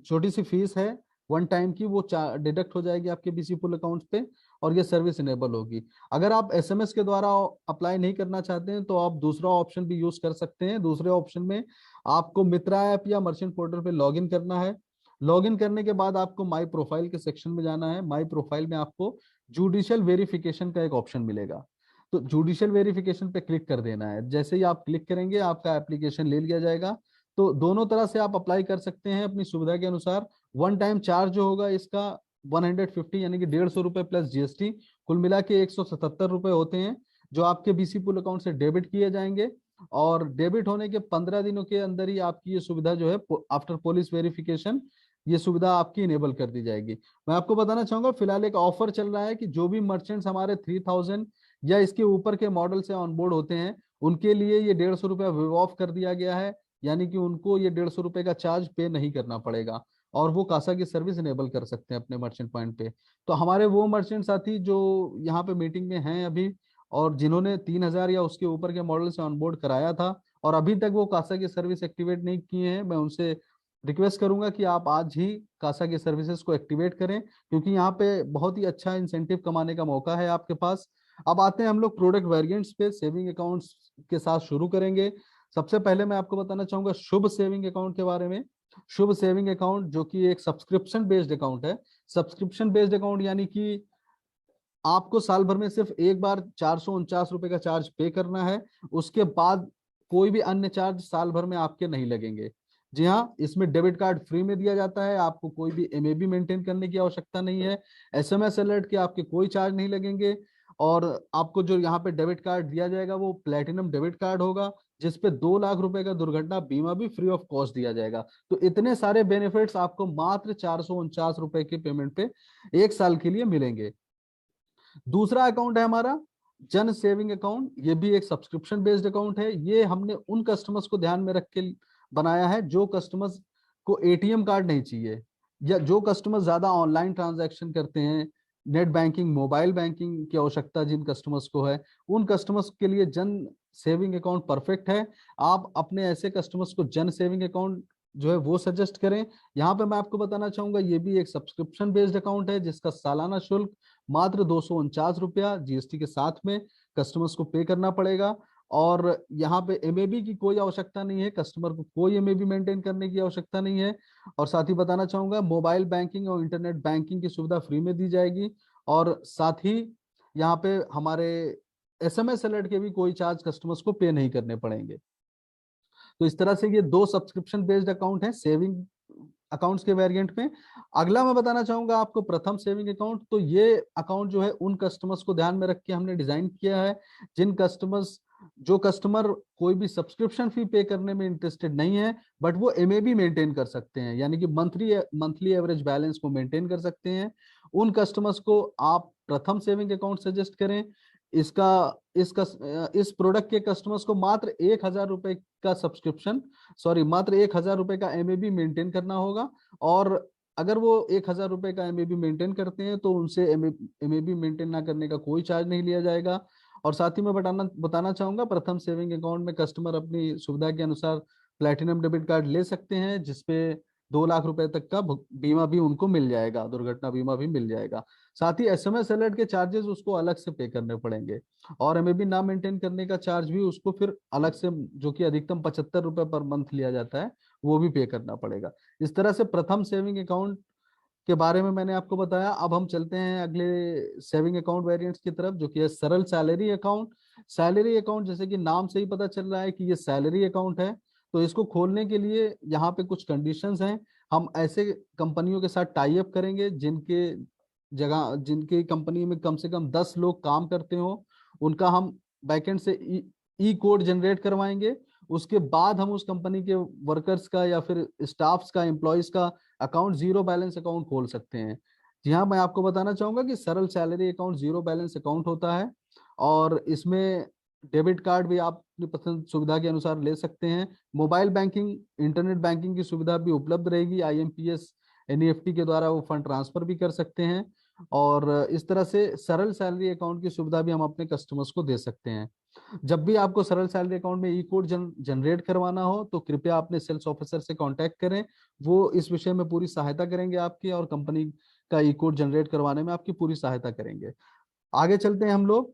छोटी सी फीस है वन टाइम की, वो डिडक्ट हो जाएगी आपके BC पुल अकाउंट पे। और ये सर्विस इनेबल होगी। अगर आप एसएमएस के द्वारा अप्लाई नहीं करना चाहते हैं तो आप दूसरा ऑप्शन भी यूज कर सकते हैं। दूसरे ऑप्शन में आपको मित्रा ऐप या मर्चेंट पोर्टल पे लॉगिन करना है। लॉगिन करने के बाद आपको माई प्रोफाइल के सेक्शन में जाना है। माई प्रोफाइल में आपको जुडिशियल वेरिफिकेशन का एक ऑप्शन मिलेगा, तो जुडिशियल वेरिफिकेशन पे क्लिक कर देना है। जैसे ही आप क्लिक करेंगे आपका एप्लीकेशन ले लिया जाएगा। तो दोनों तरह से आप अप्लाई कर सकते हैं अपनी सुविधा के अनुसार। वन टाइम चार्ज जो होगा इसका 150 यानी कि 150 रुपए प्लस जीएसटी, कुल मिला के 177 रुपए होते हैं, जो आपके बीसी पुल अकाउंट से डेबिट किए जाएंगे। और डेबिट होने के 15 दिनों के अंदर ही आपकी ये सुविधा जो है आफ्टर पुलिस वेरिफिकेशन ये सुविधा आपकी इनेबल कर दी जाएगी। मैं आपको बताना चाहूंगा फिलहाल एक ऑफर चल रहा है कि जो भी मर्चेंट्स हमारे 3000 या इसके ऊपर के मॉडल से ऑनबोर्ड होते हैं उनके लिए ये 150 रुपया वेव ऑफ कर दिया गया है, यानी कि उनको ये 150 रुपए का चार्ज पे नहीं करना पड़ेगा और वो कासा की सर्विस इनेबल कर सकते हैं अपने मर्चेंट पॉइंट पे। तो हमारे वो मर्चेंट साथी जो यहाँ पे मीटिंग में हैं अभी और जिन्होंने 3000 या उसके ऊपर के मॉडल से ऑनबोर्ड कराया था और अभी तक वो कासा की सर्विस एक्टिवेट नहीं किए हैं, मैं उनसे रिक्वेस्ट करूंगा कि आप आज ही कासा की सर्विसेज को एक्टिवेट करें, क्योंकि यहाँ पे बहुत ही अच्छा इंसेंटिव कमाने का मौका है आपके पास। अब आते हैं हम लोग प्रोडक्ट वेरिएंट्स पे। सेविंग अकाउंट्स के साथ शुरू करेंगे। सबसे पहले मैं आपको बताना चाहूंगा शुभ सेविंग अकाउंट के बारे में। शुभ सेविंग अकाउंट जो कि एक सब्सक्रिप्शन बेस्ड अकाउंट है। सब्सक्रिप्शन बेस्ड अकाउंट यानी कि आपको साल भर में सिर्फ एक बार 449 रुपए का चार्ज पे करना है, उसके बाद कोई भी अन्य चार्ज साल भर में आपके नहीं लगेंगे। जी हाँ, इसमें डेबिट कार्ड फ्री में दिया जाता है, आपको कोई भी एमएबी मेंटेन करने की आवश्यकता नहीं है। एसएमएस अलर्ट के आपके कोई चार्ज नहीं लगेंगे। और आपको जो यहाँ पे डेबिट कार्ड दिया जाएगा वो प्लेटिनम डेबिट कार्ड होगा, जिसपे 2 लाख रुपए का दुर्घटना बीमा भी फ्री ऑफ कॉस्ट दिया जाएगा। तो इतने सारे बेनिफिट्स आपको मात्र 449 रुपए के पेमेंट पे एक साल के लिए मिलेंगे। दूसरा अकाउंट है हमारा जन सेविंग अकाउंट। ये भी एक सब्सक्रिप्शन बेस्ड अकाउंट है। ये हमने उन कस्टमर्स को ध्यान में रख के बनाया है जो कस्टमर्स को एटीएम कार्ड नहीं चाहिए, या जो कस्टमर ज्यादा ऑनलाइन ट्रांजैक्शन करते हैं, नेट बैंकिंग मोबाइल बैंकिंग की आवश्यकता जिन कस्टमर्स को है, उन कस्टमर्स के लिए जन सेविंग अकाउंट परफेक्ट है। आप अपने ऐसे कस्टमर्स को जन सेविंग अकाउंट जो है वो सजेस्ट करें। यहाँ पे मैं आपको बताना चाहूंगा ये भी एक सब्सक्रिप्शन बेस्ड अकाउंट है जिसका सालाना शुल्क मात्र 249 रुपया जीएसटी के साथ में कस्टमर्स को पे करना पड़ेगा। और यहाँ पे एमएबी की कोई आवश्यकता नहीं है, कस्टमर को कोई एमएबी मेंटेन करने की आवश्यकता नहीं है। और साथ ही बताना चाहूंगा मोबाइल बैंकिंग और इंटरनेट बैंकिंग की सुविधा फ्री में दी जाएगी। और साथ ही यहाँ पे हमारे एसएमएस अलर्ट के भी कोई चार्ज कस्टमर्स को पे नहीं करने पड़ेंगे। तो इस तरह से ये दो सब्सक्रिप्शन बेस्ड अकाउंट है सेविंग अकाउंट्स के वेरिएंट में। अगला मैं बताना चाहूंगा आपको प्रथम सेविंग अकाउंट। तो ये अकाउंट जो है उन कस्टमर्स को ध्यान में रख के हमने डिजाइन किया है जिन कस्टमर्स जो कस्टमर कोई भी सब्सक्रिप्शन फी पे करने में इंटरेस्टेड नहीं है, बट वो एमएबी मेंटेन कर सकते हैं, यानी कि मंथली एवरेज बैलेंस को मेंटेन कर सकते हैं। उन कस्टमर्स को आप प्रथम सेविंग अकाउंट सजेस्ट करें। इसका इसका इस प्रोडक्ट के कस्टमर्स को मात्र 1000 रुपए का सब्सक्रिप्शन सॉरी मात्र 1000 रुपए का एमएबी मेंटेन करना होगा। और अगर वो 1000 रुपए का एमएबी मेंटेन करते हैं तो उनसे एमएबी मेंटेन ना करने का कोई चार्ज नहीं लिया जाएगा। और साथ ही मैं बताना चाहूंगा प्रथम सेविंग अकाउंट में कस्टमर अपनी सुविधा के अनुसार प्लेटिनम डेबिट कार्ड ले सकते हैं, जिसपे 2 लाख रुपए तक का बीमा भी उनको मिल जाएगा, दुर्घटना बीमा भी मिल जाएगा। साथ ही एसएमएस अलर्ट के चार्जेस उसको अलग से पे करने पड़ेंगे और एमएबी ना मेंटेन करने का चार्ज भी उसको फिर अलग से, जो कि अधिकतम 75 रुपए पर मंथ लिया जाता है, वो भी पे करना पड़ेगा। इस तरह से प्रथम सेविंग अकाउंट के बारे में मैंने आपको बताया। अब हम चलते हैं अगले सेविंग अकाउंट वेरिएंट्स की तरफ, जो कि है सरल सैलरी अकाउंट। सैलरी अकाउंट जैसे कि नाम से ही पता चल रहा है कि ये सैलरी अकाउंट है, तो इसको खोलने के लिए यहाँ पे कुछ कंडीशंस हैं। हम ऐसे कंपनियों के साथ टाई अप करेंगे जिनके कंपनी में कम से कम 10 लोग काम करते हो, उनका हम बैकएंड से ई कोड जनरेट करवाएंगे। उसके बाद हम उस कंपनी के वर्कर्स का या फिर स्टाफ्स का एम्प्लॉयज का अकाउंट जीरो बैलेंस अकाउंट खोल सकते हैं। जी हाँ, मैं आपको बताना चाहूंगा कि सरल salary account zero balance account होता है और इसमें डेबिट कार्ड भी आप अपनी पसंद सुविधा के अनुसार ले सकते हैं। मोबाइल बैंकिंग इंटरनेट बैंकिंग की सुविधा भी उपलब्ध रहेगी। आईएमपीएस एनईएफटी के द्वारा वो फंड ट्रांसफर भी कर सकते हैं। और इस तरह से सरल सैलरी अकाउंट की सुविधा भी हम अपने कस्टमर्स को दे सकते हैं। जब भी आपको सरल सैलरी अकाउंट में ई कोड जनरेट करवाना हो तो कृपया अपने सेल्स ऑफिसर से कांटेक्ट करें, वो इस विषय में पूरी सहायता करेंगे आपकी और कंपनी का ई कोड जनरेट करवाने में आपकी पूरी सहायता करेंगे। आगे चलते हैं हम लोग।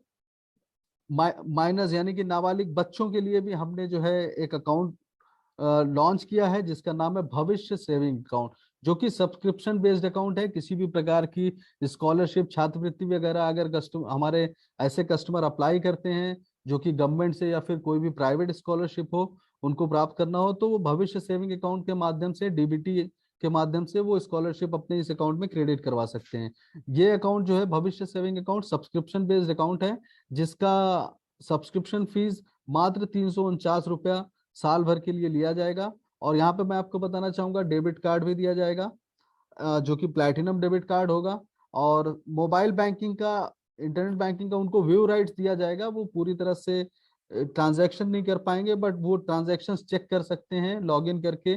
माइनस यानी कि नाबालिग बच्चों के लिए भी हमने जो है एक अकाउंट लॉन्च किया है जिसका नाम है भविष्य सेविंग अकाउंट, जो कि सब्सक्रिप्शन बेस्ड अकाउंट है। किसी भी प्रकार की स्कॉलरशिप, छात्रवृत्ति वगैरह अगर कस्टमर हमारे ऐसे कस्टमर अप्लाई करते हैं जो कि गवर्नमेंट से या फिर कोई भी प्राइवेट स्कॉलरशिप हो उनको प्राप्त करना हो, तो वो भविष्य सेविंग अकाउंट के माध्यम से, डीबीटी के माध्यम से वो स्कॉलरशिप अपने इस अकाउंट में क्रेडिट करवा सकते हैं। ये अकाउंट जो है भविष्य saving account subscription based account है, जिसका सब्सक्रिप्शन फीस मात्र 349 रुपया साल भर के लिए लिया जाएगा। और यहाँ पे मैं आपको बताना चाहूंगा डेबिट कार्ड भी दिया जाएगा, जो कि प्लैटिनम डेबिट कार्ड होगा। और मोबाइल बैंकिंग का, इंटरनेट बैंकिंग का उनको व्यू राइट्स दिया जाएगा। वो पूरी तरह से ट्रांजैक्शन नहीं कर पाएंगे, बट वो ट्रांजैक्शंस चेक कर सकते हैं लॉग इन करके।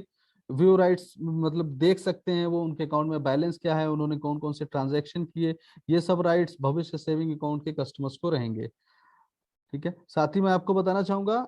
व्यू राइट्स मतलब देख सकते हैं वो उनके अकाउंट में बैलेंस क्या है, उन्होंने कौन कौन से ट्रांजैक्शन किए। ये सब राइट्स भविष्य सेविंग अकाउंट के कस्टमर्स को रहेंगे। ठीक है, साथ ही मैं आपको बताना चाहूंगा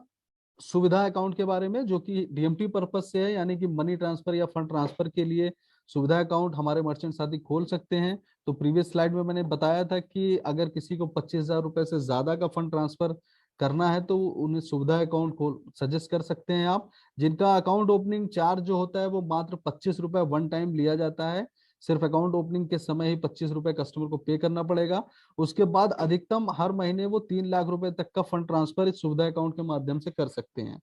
सुविधा अकाउंट के बारे में, जो कि डीएमटी पर्पज से है, यानी कि मनी ट्रांसफर या फंड ट्रांसफर के लिए सुविधा अकाउंट हमारे मर्चेंट साथी खोल सकते हैं। तो प्रीवियस स्लाइड में मैंने बताया था कि अगर किसी को 25,000 रुपए से ज्यादा का फंड ट्रांसफर करना है तो उन्हें सुविधा अकाउंट खोल सजेस्ट कर सकते हैं आप, जिनका अकाउंट ओपनिंग चार्ज जो होता है वो मात्र 25 रुपए वन टाइम लिया जाता है। सिर्फ अकाउंट ओपनिंग के समय ही 25 रुपए कस्टमर को पे करना पड़ेगा। उसके बाद अधिकतम हर महीने वो 3 लाख रुपए तक का फंड ट्रांसफर इस सुविधा अकाउंट के माध्यम से कर सकते हैं।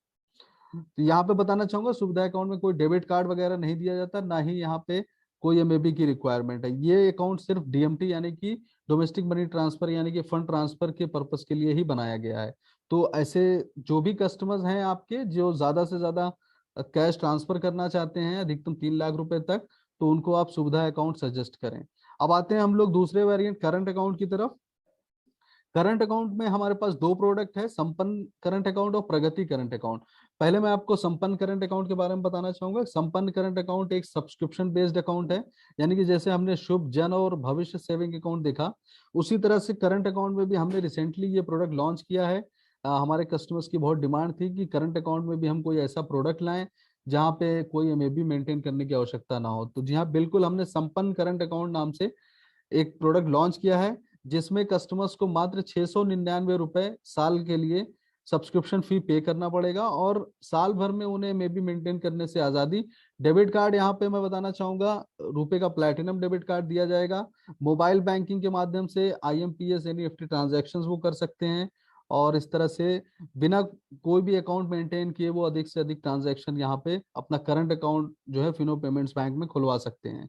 तो यहाँ पे बताना चाहूंगा सुविधा अकाउंट में कोई डेबिट कार्ड वगैरह नहीं दिया जाता, ना ही यहाँ पे कोई एमएबी की रिक्वायरमेंट है। ये अकाउंट सिर्फ डीएमटी यानी कि डोमेस्टिक मनी ट्रांसफर यानी कि फंड ट्रांसफर के पर्पस के लिए ही बनाया गया है। तो ऐसे जो भी कस्टमर्स हैं आपके जो ज्यादा से ज्यादा कैश ट्रांसफर करना चाहते हैं अधिकतम 3 लाख रुपए तक, तो उनको आप सुविधा अकाउंट सजेस्ट करें। अब आते हैं हम लोग दूसरे वेरिएंट करंट अकाउंट की तरफ। करंट अकाउंट में हमारे पास दो प्रोडक्ट है, संपन्न करंट अकाउंट और प्रगति करंट अकाउंट। पहले मैं आपको संपन्न करंट अकाउंट के बारे में बताना चाहूंगा। संपन्न करंट अकाउंट एक सब्सक्रिप्शन बेस्ड अकाउंट है, यानी कि जैसे हमने शुभ, जन और भविष्य सेविंग अकाउंट देखा, उसी तरह से करंट अकाउंट में भी हमने रिसेंटली ये प्रोडक्ट लॉन्च किया है। हमारे कस्टमर्स की बहुत डिमांड थी कि करंट अकाउंट में भी हम कोई ऐसा प्रोडक्ट लाएं जहाँ पे कोई एमएबी मेंटेन करने की आवश्यकता ना हो। तो जी हाँ, बिल्कुल, हमने संपन्न करंट अकाउंट नाम से एक प्रोडक्ट लॉन्च किया है, जिसमें कस्टमर्स को मात्र 699 रुपए साल के लिए सब्सक्रिप्शन फी पे करना पड़ेगा और साल भर में उन्हें मे बी मेंटेन करने से आजादी। डेबिट कार्ड यहाँ पे मैं बताना चाहूंगा रुपए का प्लैटिनम डेबिट कार्ड दिया जाएगा। मोबाइल बैंकिंग के माध्यम से आईएमपीएस एनईएफटी ट्रांजैक्शंस वो कर सकते हैं, और इस तरह से बिना कोई भी अकाउंट मेंटेन किए वो अधिक से अधिक ट्रांजैक्शन यहाँ पे अपना करंट अकाउंट जो है फिनो पेमेंट्स बैंक में खुलवा सकते हैं।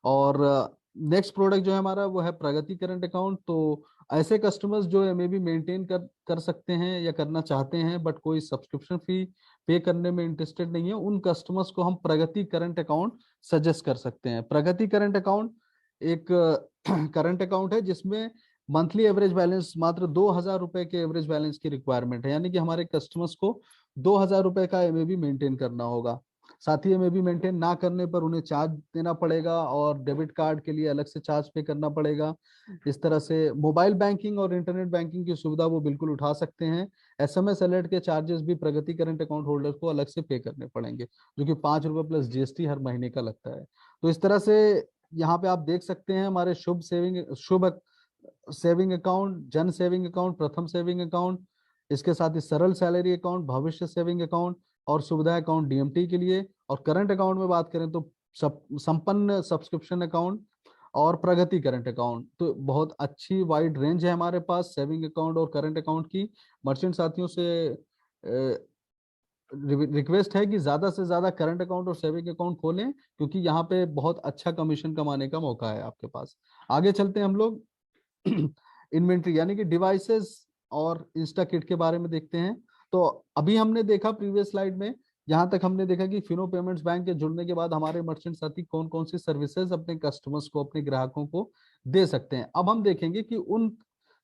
और नेक्स्ट प्रोडक्ट जो है हमारा वो है प्रगति करंट अकाउंट। तो ऐसे कस्टमर्स जो एमएबी मेंटेन कर सकते हैं या करना चाहते हैं बट कोई सब्सक्रिप्शन फी पे करने में इंटरेस्टेड नहीं है, उन कस्टमर्स को हम प्रगति करंट अकाउंट सजेस्ट कर सकते हैं। प्रगति करंट अकाउंट एक करंट अकाउंट है जिसमें मंथली एवरेज बैलेंस मात्र 2,000 रुपए के एवरेज बैलेंस की रिक्वायरमेंट है, यानी कि हमारे कस्टमर्स को 2,000 रुपए का एमएबी मेंटेन करना होगा। साथ ही में भी मेंटेन ना करने पर उन्हें चार्ज देना पड़ेगा और डेबिट कार्ड के लिए अलग से चार्ज पे करना पड़ेगा। इस तरह से मोबाइल बैंकिंग और इंटरनेट बैंकिंग की सुविधा वो बिल्कुल उठा सकते हैं। एसएमएस अलर्ट के चार्जेस भी प्रगति करंट अकाउंट होल्डर को अलग से पे करने पड़ेंगे, जो कि 5 रुपए प्लस जीएसटी हर महीने का लगता है। तो इस तरह से यहाँ पे आप देख सकते हैं हमारे शुभ सेविंग अकाउंट, जन सेविंग अकाउंट, प्रथम सेविंग अकाउंट, इसके साथ ही सरल सैलरी अकाउंट, भविष्य सेविंग अकाउंट और सुविधा अकाउंट डीएमटी के लिए। और करंट अकाउंट में बात करें तो संपन्न सब्सक्रिप्शन अकाउंट और प्रगति करंट अकाउंट। तो बहुत अच्छी वाइड रेंज है हमारे पास सेविंग अकाउंट और करंट अकाउंट की। मर्चेंट साथियों से रिक्वेस्ट है कि ज्यादा से ज्यादा करंट अकाउंट और सेविंग अकाउंट खोलें, क्योंकि यहाँ पे बहुत अच्छा कमीशन कमाने का मौका है आपके पास। आगे चलते हैं हम लोग इन्वेंट्री यानी कि डिवाइसेस और इंस्टा किट के बारे में देखते हैं। तो अभी हमने देखा प्रीवियस स्लाइड में, यहाँ तक हमने देखा कि फिनो पेमेंट्स बैंक के जुड़ने के बाद हमारे मर्चेंट साथी कौन कौन सी सर्विसेज अपने कस्टमर्स को, अपने ग्राहकों को दे सकते हैं। अब हम देखेंगे कि उन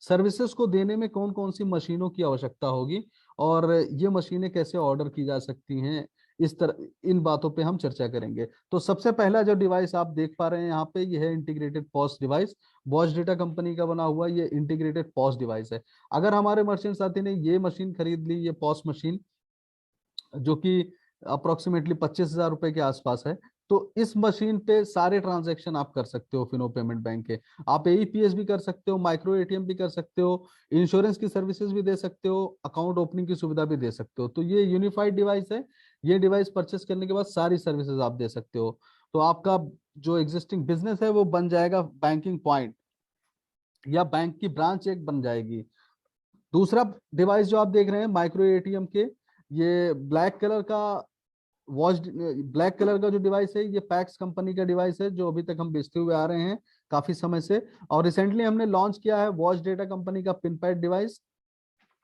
सर्विसेज को देने में कौन कौन सी मशीनों की आवश्यकता होगी और ये मशीनें कैसे ऑर्डर की जा सकती हैं। इस तरह इन बातों पे हम चर्चा करेंगे। तो सबसे पहला जो डिवाइस आप देख पा रहे हैं यहाँ पे, ये है integrated POS device. Bosch data company का बना हुआ ये इंटीग्रेटेड पॉस डिवाइस है। अगर हमारे मर्चेंट साथी ने ये मशीन खरीद ली, ये पॉस मशीन, जो कि अप्रोक्सीमेटली 25,000 रुपए के आसपास है, तो इस मशीन पे सारे ट्रांजैक्शन आप कर सकते हो फिनो पेमेंट बैंक के। आप एईपीएस भी कर सकते हो, माइक्रो एटीएम भी कर सकते हो, इंश्योरेंस की सर्विसेज भी दे सकते हो, अकाउंट ओपनिंग की सुविधा भी दे सकते हो। तो ये यूनिफाइड डिवाइस है। ये डिवाइस परचेस करने के बाद सारी सर्विसेज आप दे सकते हो। तो आपका जो एग्जिस्टिंग बिजनेस है वो बन जाएगा बैंकिंग पॉइंट, या बैंक की ब्रांच एक बन जाएगी। दूसरा डिवाइस जो आप देख रहे हैं माइक्रो एटीएम के, ये ब्लैक कलर का वॉच, ब्लैक कलर का जो डिवाइस है ये पैक्स कंपनी का डिवाइस है, जो अभी तक हम बेचते हुए आ रहे हैं काफी समय से। और रिसेंटली हमने लॉन्च किया है वॉच डेटा कंपनी का पिन पैड डिवाइस।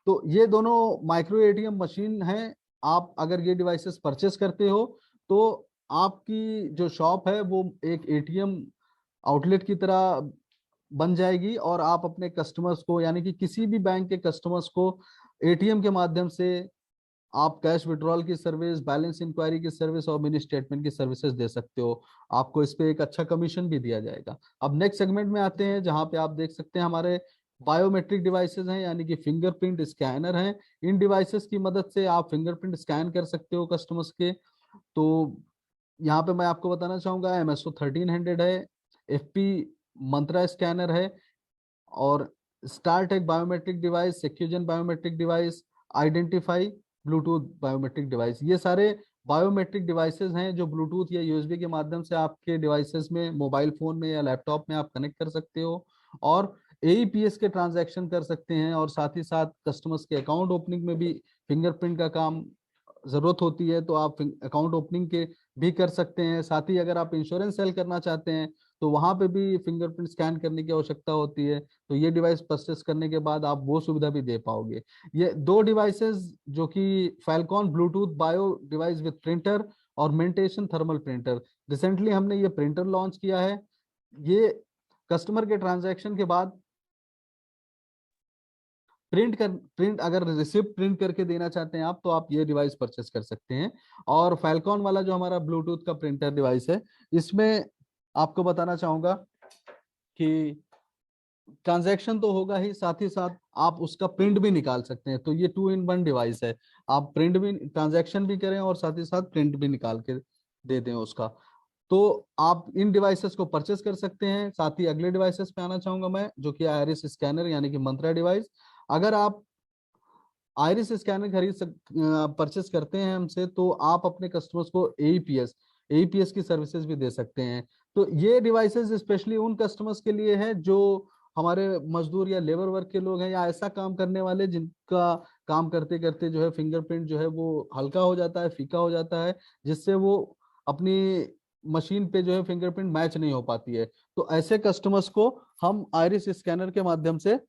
तो ये दोनों माइक्रो एटीएम मशीन हैं। आप अगर ये डिवाइसेस परचेस करते हो तो आपकी जो शॉप है वो एक एटीएम आउटलेट की तरह बन जाएगी, और आप अपने कस्टमर्स को, यानी कि किसी भी बैंक के कस्टमर्स को एटीएम के माध्यम से आप कैश विड्रॉल की सर्विस, बैलेंस इंक्वायरी की सर्विस और मिनी स्टेटमेंट की सर्विसेज दे सकते हो। आपको इस पे एक अच्छा कमीशन भी दिया जाएगा। अब नेक्स्ट सेगमेंट में आते हैं, जहां पे आप देख सकते हैं हमारे बायोमेट्रिक डिवाइसेज हैं, यानी कि फिंगरप्रिंट स्कैनर हैं। इन डिवाइसेस की मदद से आप फिंगरप्रिंट स्कैन कर सकते हो कस्टमर्स के। तो यहाँ पे मैं आपको बताना चाहूंगा एमएसओ 1300 है, एफपी मंत्रा स्कैनर है, और Startek biometric device, SecuGen biometric device, identify Bluetooth biometric device, ये सारे बायोमेट्रिक डिवाइसेस हैं जो ब्लूटूथ या यूएसबी के माध्यम से आपके डिवाइसेस में, मोबाइल फोन में या लैपटॉप में आप कनेक्ट कर सकते हो, और एईपीएस के ट्रांजैक्शन कर सकते हैं। और साथ ही साथ कस्टमर्स के अकाउंट ओपनिंग में भी फिंगरप्रिंट का काम जरूरत होती है, तो आप अकाउंट ओपनिंग के भी कर सकते हैं। साथ ही अगर आप इंश्योरेंस सेल करना चाहते हैं तो वहां पे भी फिंगरप्रिंट स्कैन करने की आवश्यकता होती है। तो ये डिवाइस परचेस करने के बाद आप वो सुविधा भी दे पाओगे। ये दो डिवाइसेस जो कि Falcon Bluetooth bio device with printer और मेंटेशन थर्मल प्रिंटर, रिसेंटली हमने ये प्रिंटर लॉन्च किया है। ये कस्टमर के ट्रांजैक्शन के बाद प्रिंट अगर रिसिप्ट प्रिंट करके देना चाहते हैं आप, तो आप ये डिवाइस परचेस कर सकते हैं। और फैलकॉन वाला जो हमारा ब्लूटूथ का प्रिंटर डिवाइस है, इसमें आपको बताना चाहूंगा कि ट्रांजैक्शन तो होगा ही, साथ ही साथ आप उसका प्रिंट भी निकाल सकते हैं। तो ये 2 in 1 डिवाइस है। आप प्रिंट भी, ट्रांजैक्शन भी करें और साथ ही साथ प्रिंट भी निकाल के दे दें उसका। तो आप इन डिवाइसेस को परचेस कर सकते हैं। साथ ही अगले डिवाइसेस पे आना चाहूंगा मैं, जो कि आइरिस स्कैनर यानी कि मंत्रा डिवाइस। अगर आप आइरिस स्कैनर परचेस करते हैं हमसे, तो आप अपने कस्टमर्स को एईपीएस की सर्विसेज भी दे सकते हैं। तो ये डिवाइसेस स्पेशली उन कस्टमर्स के लिए है जो हमारे मजदूर या लेबर वर्क के लोग हैं, या ऐसा काम करने वाले जिनका काम करते करते जो है फिंगरप्रिंट जो है वो हल्का हो जाता है, फीका हो जाता है, जिससे वो अपनी मशीन पे जो है फिंगरप्रिंट मैच नहीं हो पाती है। तो ऐसे कस्टमर्स को हम आइरिस स्कैनर के माध्यम से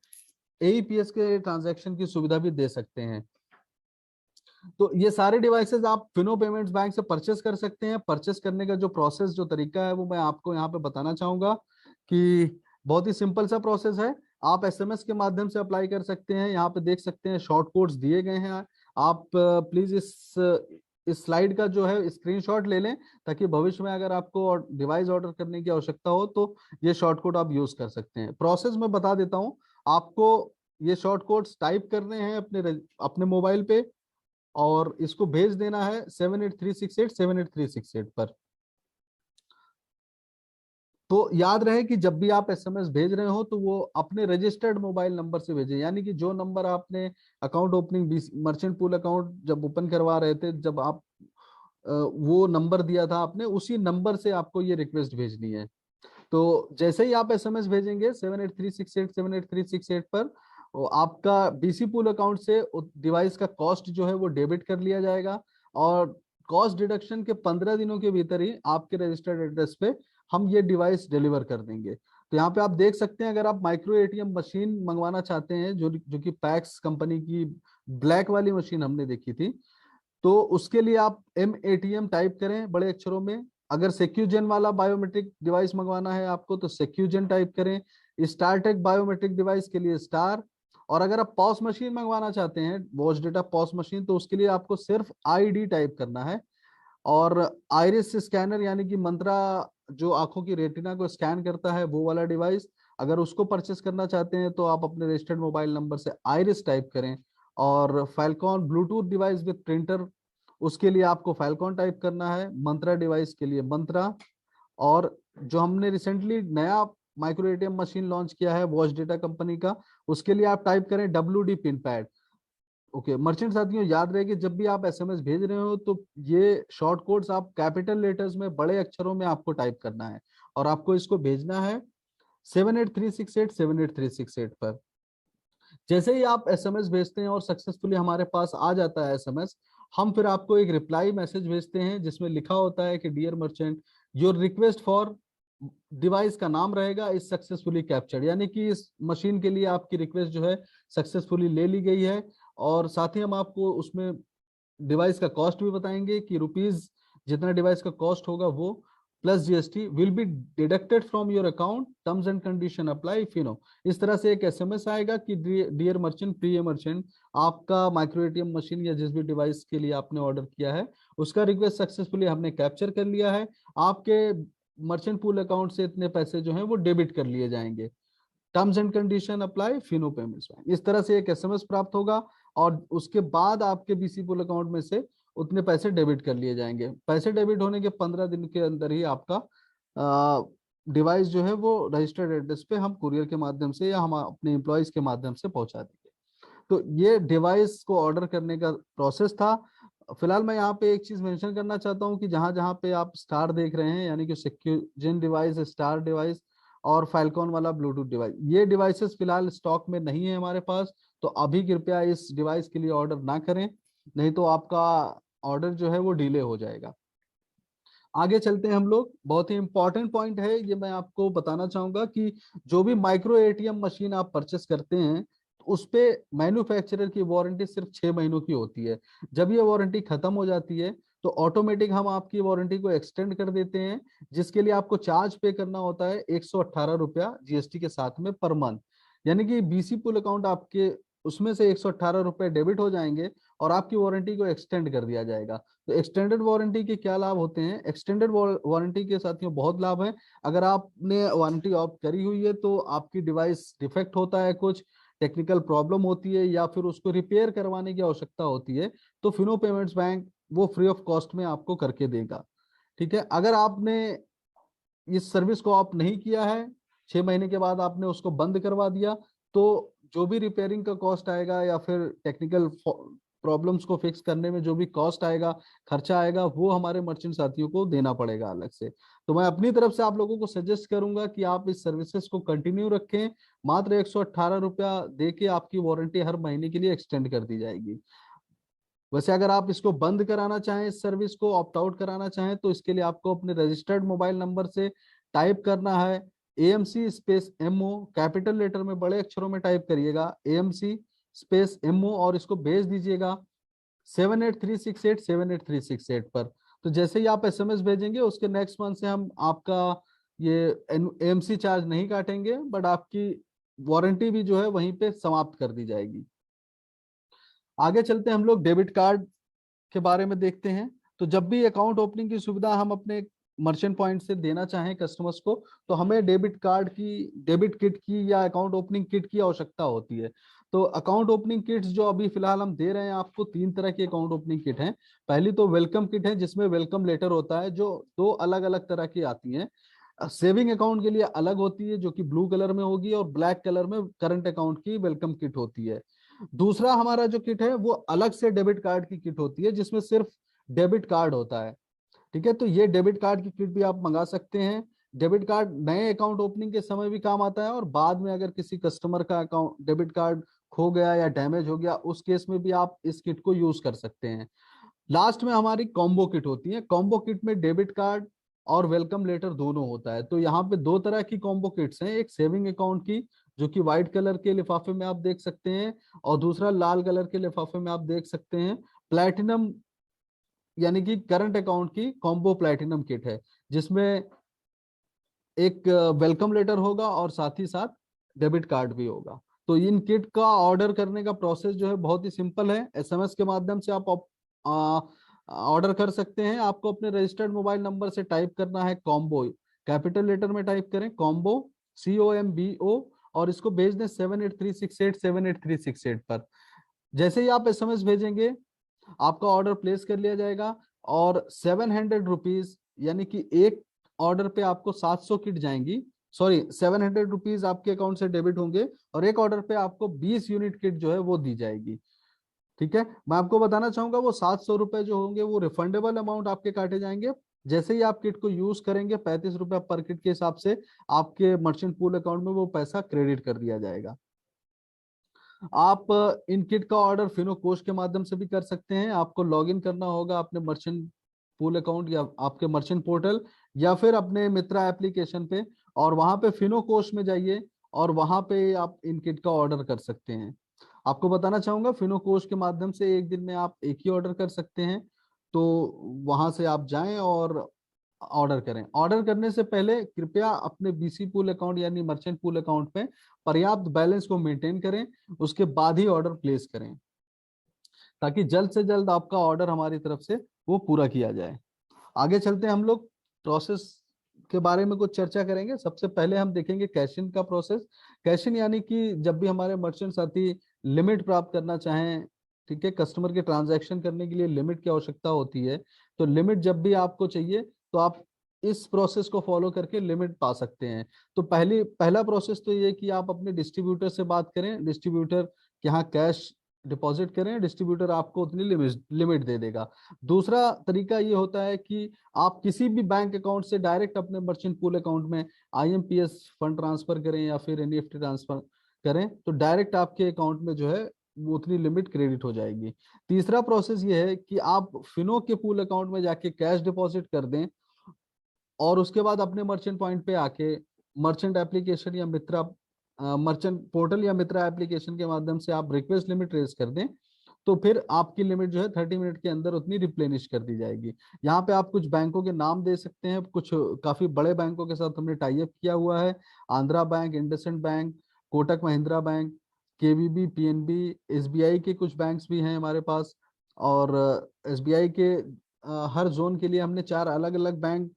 एईपीएस के ट्रांजैक्शन की सुविधा भी दे सकते हैं। तो ये सारे डिवाइसेस आप फिनो पेमेंट्स बैंक से परचेस कर सकते हैं। परचेस करने का जो प्रोसेस, जो तरीका है, वो मैं आपको यहाँ पे बताना चाहूंगा कि बहुत ही सिंपल सा प्रोसेस है। आप एसएमएस के माध्यम से अप्लाई कर सकते हैं। यहाँ पे देख सकते हैं शॉर्ट कोड्स दिए गए हैं। आप प्लीज इस स्लाइड का जो है स्क्रीनशॉट ले लें, ताकि भविष्य में अगर आपको डिवाइस ऑर्डर करने की आवश्यकता हो तो ये शॉर्ट कोड आप यूज कर सकते हैं। प्रोसेस मैं बता देता हूँ आपको। ये शॉर्ट कोड्स टाइप करने हैं अपने मोबाइल पे, और इसको भेज देना है 7836878368 पर। तो याद रहे कि जब भी आप एसएमएस भेज रहे हो तो वो अपने रजिस्टर्ड मोबाइल नंबर से भेजें, यानी कि जो नंबर आपने account opening merchant pool account जब ओपन करवा रहे थे, जब आप वो नंबर दिया था आपने, उसी नंबर से आपको ये रिक्वेस्ट भेजनी है। तो जैसे ही आप एसएमएस भेजेंगे 7836878368 पर, वो आपका बीसी पूल अकाउंट से डिवाइस का कॉस्ट जो है वो डेबिट कर लिया जाएगा, और कॉस्ट डिडक्शन के 15 दिनों के भीतर ही आपके रजिस्टर्ड एड्रेस पे हम ये डिवाइस डिलीवर कर देंगे। तो यहाँ पे आप देख सकते हैं, अगर आप माइक्रो एटीएम मशीन मंगवाना चाहते हैं, जो कि पैक्स कंपनी की ब्लैक वाली मशीन हमने देखी थी, तो उसके लिए आप M ATM टाइप करें बड़े अक्षरों में। अगर सेक्यूजेन वाला बायोमेट्रिक डिवाइस मंगवाना है आपको, तो सेक्यूजेन टाइप करें। स्टारटेक बायोमेट्रिक डिवाइस के लिए स्टार। और अगर आप पॉस मशीन मंगवाना चाहते हैं, वॉच डेटा पॉस मशीन, तो उसके लिए आपको सिर्फ ID टाइप करना है। और आइरिस स्कैनर यानी कि मंत्रा जो आंखों की रेटिना को स्कैन करता है, वो वाला डिवाइस, अगर उसको परचेस करना चाहते हैं तो आप अपने रजिस्टर्ड मोबाइल नंबर से आइरिस टाइप करें। और Falcon Bluetooth device with printer उसके लिए आपको फाइलकॉन टाइप करना है, मंत्रा डिवाइस के लिए मंत्रा, और जो हमने रिसेंटली नया माइक्रो एटीएम मशीन लॉन्च किया है वॉच डेटा कंपनी का, उसके लिए आप टाइप करें WD pin pad. Okay merchant साथियों, याद रहे कि जब भी आप एसएमएस भेज रहे हो तो ये शॉर्ट कोड्स आप कैपिटल लेटर्स में बड़े अक्षरों में आपको टाइप करना है, और आपको इसको भेजना है 78368 पर। जैसे ही आप एसएमएस भेजते हैं और सक्सेसफुली हमारे पास आ जाता है एसएमएस, हम फिर आपको एक रिप्लाई मैसेज भेजते हैं जिसमें लिखा होता है कि dear merchant, your request for device का नाम रहेगा इज सक्सेसफुली कैप्चर्ड, यानी कि इस मशीन के लिए आपकी रिक्वेस्ट जो है सक्सेसफुली ले ली गई है। और साथ ही हम आपको उसमें डिवाइस का कॉस्ट भी बताएंगे कि रुपीज जितना डिवाइस का कॉस्ट होगा वो plus GST will be deducted from your account, terms and condition apply if you know. इस तरह से एक एसएमएस आएगा कि डियर मर्चेंट, प्रिय मर्चेंट, आपका माइक्रो एटीएम मशीन या जिस भी डिवाइस के लिए आपने ऑर्डर किया है उसका रिक्वेस्ट सक्सेसफुली हमने कैप्चर कर लिया है, आपके मर्चेंट पूल अकाउंट से इतने पैसे जो हैं वो डेबिट कर लिए जाएंगे, terms and condition apply, Fino payments bank. इस तरह से एक एसएमएस प्राप्त होगा और उसके बाद आपके बीसी पुल अकाउंट में से उतने पैसे डेबिट कर लिए जाएंगे। पैसे डेबिट होने के 15 दिन के अंदर ही आपका डिवाइस जो है वो रजिस्टर्ड एड्रेस पे हम कुरियर के माध्यम से या हम अपने एम्प्लॉयज के माध्यम से पहुंचा देंगे। तो ये डिवाइस को ऑर्डर करने का प्रोसेस था। फिलहाल मैं यहाँ पे एक चीज मेंशन करना चाहता हूँ कि जहां जहां पे आप स्टार देख रहे हैं, यानी कि सिक्योजेन डिवाइस, स्टार डिवाइस और फाइलकॉन वाला ब्लूटूथ डिवाइस, ये डिवाइसेस फिलहाल स्टॉक में नहीं है हमारे पास, तो अभी कृपया इस डिवाइस के लिए ऑर्डर ना करें, नहीं तो आपका ऑर्डर जो है वो डिले हो जाएगा। आगे चलते हैं हम लोग, बहुत ही इंपॉर्टेंट पॉइंट है ये, मैं आपको बताना चाहूंगा कि जो भी माइक्रो एटीएम मशीन आप परचेस करते हैं उस पे मैन्युफैक्चरर की वारंटी सिर्फ 6 महीनों की होती है। जब ये वारंटी खत्म हो जाती है तो ऑटोमेटिक हम आपकी वारंटी को एक्सटेंड कर देते हैं, जिसके लिए आपको चार्ज पे करना होता है 118 रुपया जीएसटी के साथ में पर मंथ। यानी कि बीसी पुल अकाउंट आपके उसमें से 118 रुपये डेबिट हो जाएंगे और आपकी वारंटी को एक्सटेंड कर दिया जाएगा। तो एक्सटेंडेड वारंटी के क्या लाभ होते हैं? एक्सटेंडेड वारंटी के साथियों बहुत लाभ है। अगर आपने वारंटी ऑप्ट करी हुई है तो आपकी डिवाइस डिफेक्ट होता है, कुछ टेक्निकल प्रॉब्लम होती है या फिर उसको रिपेयर करवाने की आवश्यकता होती है, तो फिनो पेमेंट्स बैंक वो फ्री ऑफ कॉस्ट में आपको करके देगा। ठीक है, अगर आपने इस सर्विस को ऑप्ट नहीं किया है, 6 महीने के बाद आपने उसको बंद करवा दिया, तो जो भी रिपेयरिंग का कॉस्ट आएगा या फिर टेक्निकल प्रॉब्लम्स को फिक्स करने में जो भी कॉस्ट आएगा, खर्चा आएगा, वो हमारे मर्चेंट साथियों को देना पड़ेगा अलग से। तो मैं अपनी तरफ से आप लोगों को सजेस्ट करूंगा कि आप इस सर्विसेज को कंटिन्यू रखें। मात्र 118 रुपया दे के आपकी वारंटी हर महीने के लिए एक्सटेंड कर दी जाएगी। वैसे अगर आप इसको बंद कराना चाहें, इस सर्विस को ऑप्ट आउट कराना चाहें, तो इसके लिए आपको अपने रजिस्टर्ड मोबाइल नंबर से टाइप करना है AMC space MO, capital letter में बड़े अक्षरों में टाइप करिएगा AMC स्पेस MO और इसको भेज दीजिएगा 78368 पर। तो जैसे ही आप एसएमएस भेजेंगे उसके नेक्स्ट मंथ से हम आपका ये AMC चार्ज नहीं काटेंगे, बट आपकी वारंटी भी जो है वहीं पे समाप्त कर दी जाएगी। आगे चलते हैं हम लोग डेबिट कार्ड के बारे में देखते हैं। तो जब भी अकाउंट ओपनिंग की सुविधा हम अपने मर्चेंट पॉइंट से देना चाहें कस्टमर्स को, तो हमें डेबिट कार्ड की, डेबिट किट की या अकाउंट ओपनिंग किट की आवश्यकता होती है। तो अकाउंट ओपनिंग किट्स जो अभी फिलहाल हम दे रहे हैं आपको, 3 तरह की अकाउंट ओपनिंग किट है। पहली तो वेलकम किट है जिसमें वेलकम लेटर होता है, जो 2 अलग-अलग तरह की आती है। सेविंग अकाउंट के लिए अलग होती है जो कि ब्लू कलर में होगी, और ब्लैक कलर में करंट अकाउंट की वेलकम किट होती है। दूसरा हमारा जो किट है वो अलग से डेबिट कार्ड की किट होती है जिसमें सिर्फ डेबिट कार्ड होता है। ठीक है, तो ये डेबिट कार्ड की किट भी आप मंगा सकते हैं। डेबिट कार्ड नए अकाउंट ओपनिंग के समय भी काम आता है, और बाद में अगर किसी कस्टमर का अकाउंट डेबिट कार्ड खो गया या डैमेज हो गया उस केस में भी आप इस किट को यूज कर सकते हैं। लास्ट में हमारी कॉम्बो किट होती है। कॉम्बो किट में डेबिट कार्ड और वेलकम लेटर दोनों होता है। तो यहाँ पे 2 तरह की कॉम्बो किट्स हैं, एक सेविंग अकाउंट की जो कि व्हाइट कलर के लिफाफे में आप देख सकते हैं, और दूसरा लाल कलर के लिफाफे में आप देख सकते हैं प्लैटिनम, यानी कि करंट अकाउंट की कॉम्बो प्लैटिनम किट है, जिसमें एक वेलकम लेटर होगा और साथ ही साथ डेबिट कार्ड भी होगा। तो इन किट का ऑर्डर करने का प्रोसेस जो है बहुत ही सिंपल है। एसएमएस के माध्यम से आप ऑर्डर कर सकते हैं। आपको अपने रजिस्टर्ड मोबाइल नंबर से टाइप करना है कॉम्बो, कैपिटल लेटर में टाइप करें कॉम्बो, COMBO, और इसको भेज दें 78368 पर। जैसे ही आप एसएमएस भेजेंगे आपका ऑर्डर प्लेस कर लिया जाएगा और 700 रुपीज, यानी कि एक ऑर्डर पे आपको 700 किट जाएंगी, सॉरी 700 रुपीज आपके अकाउंट से डेबिट होंगे और एक ऑर्डर पे आपको 20 यूनिट किट जो है वो दी जाएगी। ठीक है, मैं आपको बताना चाहूंगा वो 700 रुपए जो होंगे वो रिफंडेबल अमाउंट आपके काटे जाएंगे। जैसे ही आप किट को यूज करेंगे 35 रुपए पर किट के हिसाब से आपके मर्चेंट पूल अकाउंट में वो पैसा क्रेडिट कर दिया जाएगा। आप इन किट का ऑर्डर फिनो कोष के माध्यम से भी कर सकते हैं। आपको लॉगिन करना होगा अपने मर्चेंट पूल अकाउंट या आपके मर्चेंट पोर्टल या फिर अपने मित्रा एप्लीकेशन पे, और वहां पे फिनो कोष में जाइए और वहां पे आप इन किट का ऑर्डर कर सकते हैं। आपको बताना चाहूंगा फिनो कोष के माध्यम से एक दिन में आप एक ही ऑर्डर कर सकते हैं। तो वहां से आप जाएं और ऑर्डर करें। ऑर्डर करने से पहले कृपया अपने बीसी पूल अकाउंट यानी मर्चेंट पूल अकाउंट में पर्याप्त बैलेंस को मेंटेन करें, उसके बाद ही ऑर्डर प्लेस करें ताकि जल्द से जल्द आपका ऑर्डर हमारी तरफ से वो पूरा किया जाए। आगे चलते हैं, हम लोग प्रोसेस के बारे में कुछ चर्चा करेंगे। सबसे पहले हम देखेंगे कैश इन का प्रोसेस। कैश इन यानी कि जब भी हमारे मर्चेंट साथी लिमिट प्राप्त करना चाहें, ठीक है, कस्टमर के ट्रांजैक्शन करने के लिए लिमिट की आवश्यकता होती है, तो लिमिट जब भी आपको चाहिए तो आप इस प्रोसेस को फॉलो करके लिमिट पा सकते हैं। तो पहला प्रोसेस तो ये कि आप अपने डिस्ट्रीब्यूटर से बात करें, डिस्ट्रीब्यूटर के यहाँ कैश डिपॉजिट करें, डिस्ट्रीब्यूटर आपको उतनी लिमिट दे देगा। दूसरा तरीका ये होता है कि आप किसी भी बैंक अकाउंट से डायरेक्ट अपने मर्चेंट पूल अकाउंट में आईएमपीएस फंड ट्रांसफर करें या फिर एनईएफटी ट्रांसफर करें तो डायरेक्ट आपके अकाउंट में जो है वो उतनी लिमिट क्रेडिट हो जाएगी। तीसरा प्रोसेस ये है कि आप फिनो के पूल अकाउंट में जाके कैश डिपॉजिट कर दें और उसके बाद अपने मर्चेंट पॉइंट पे आके मर्चेंट एप्लीकेशन या मित्रा मर्चेंट पोर्टल या मित्रा एप्लीकेशन के माध्यम से आप रिक्वेस्ट लिमिट रेज कर दें, तो फिर आपकी लिमिट जो है 30 मिनट के अंदर उतनी रिप्लेनिश कर दी जाएगी। यहाँ पे आप कुछ बैंकों के नाम दे सकते हैं, कुछ काफी बड़े बैंकों के साथ हमने टाई अप किया हुआ है। Andhra bank, IndusInd bank, Kotak Mahindra bank, KVB, PNB, SBI के कुछ बैंक्स भी हैं हमारे पास। और एसबीआई के हर जोन के लिए हमने 4 अलग अलग बैंक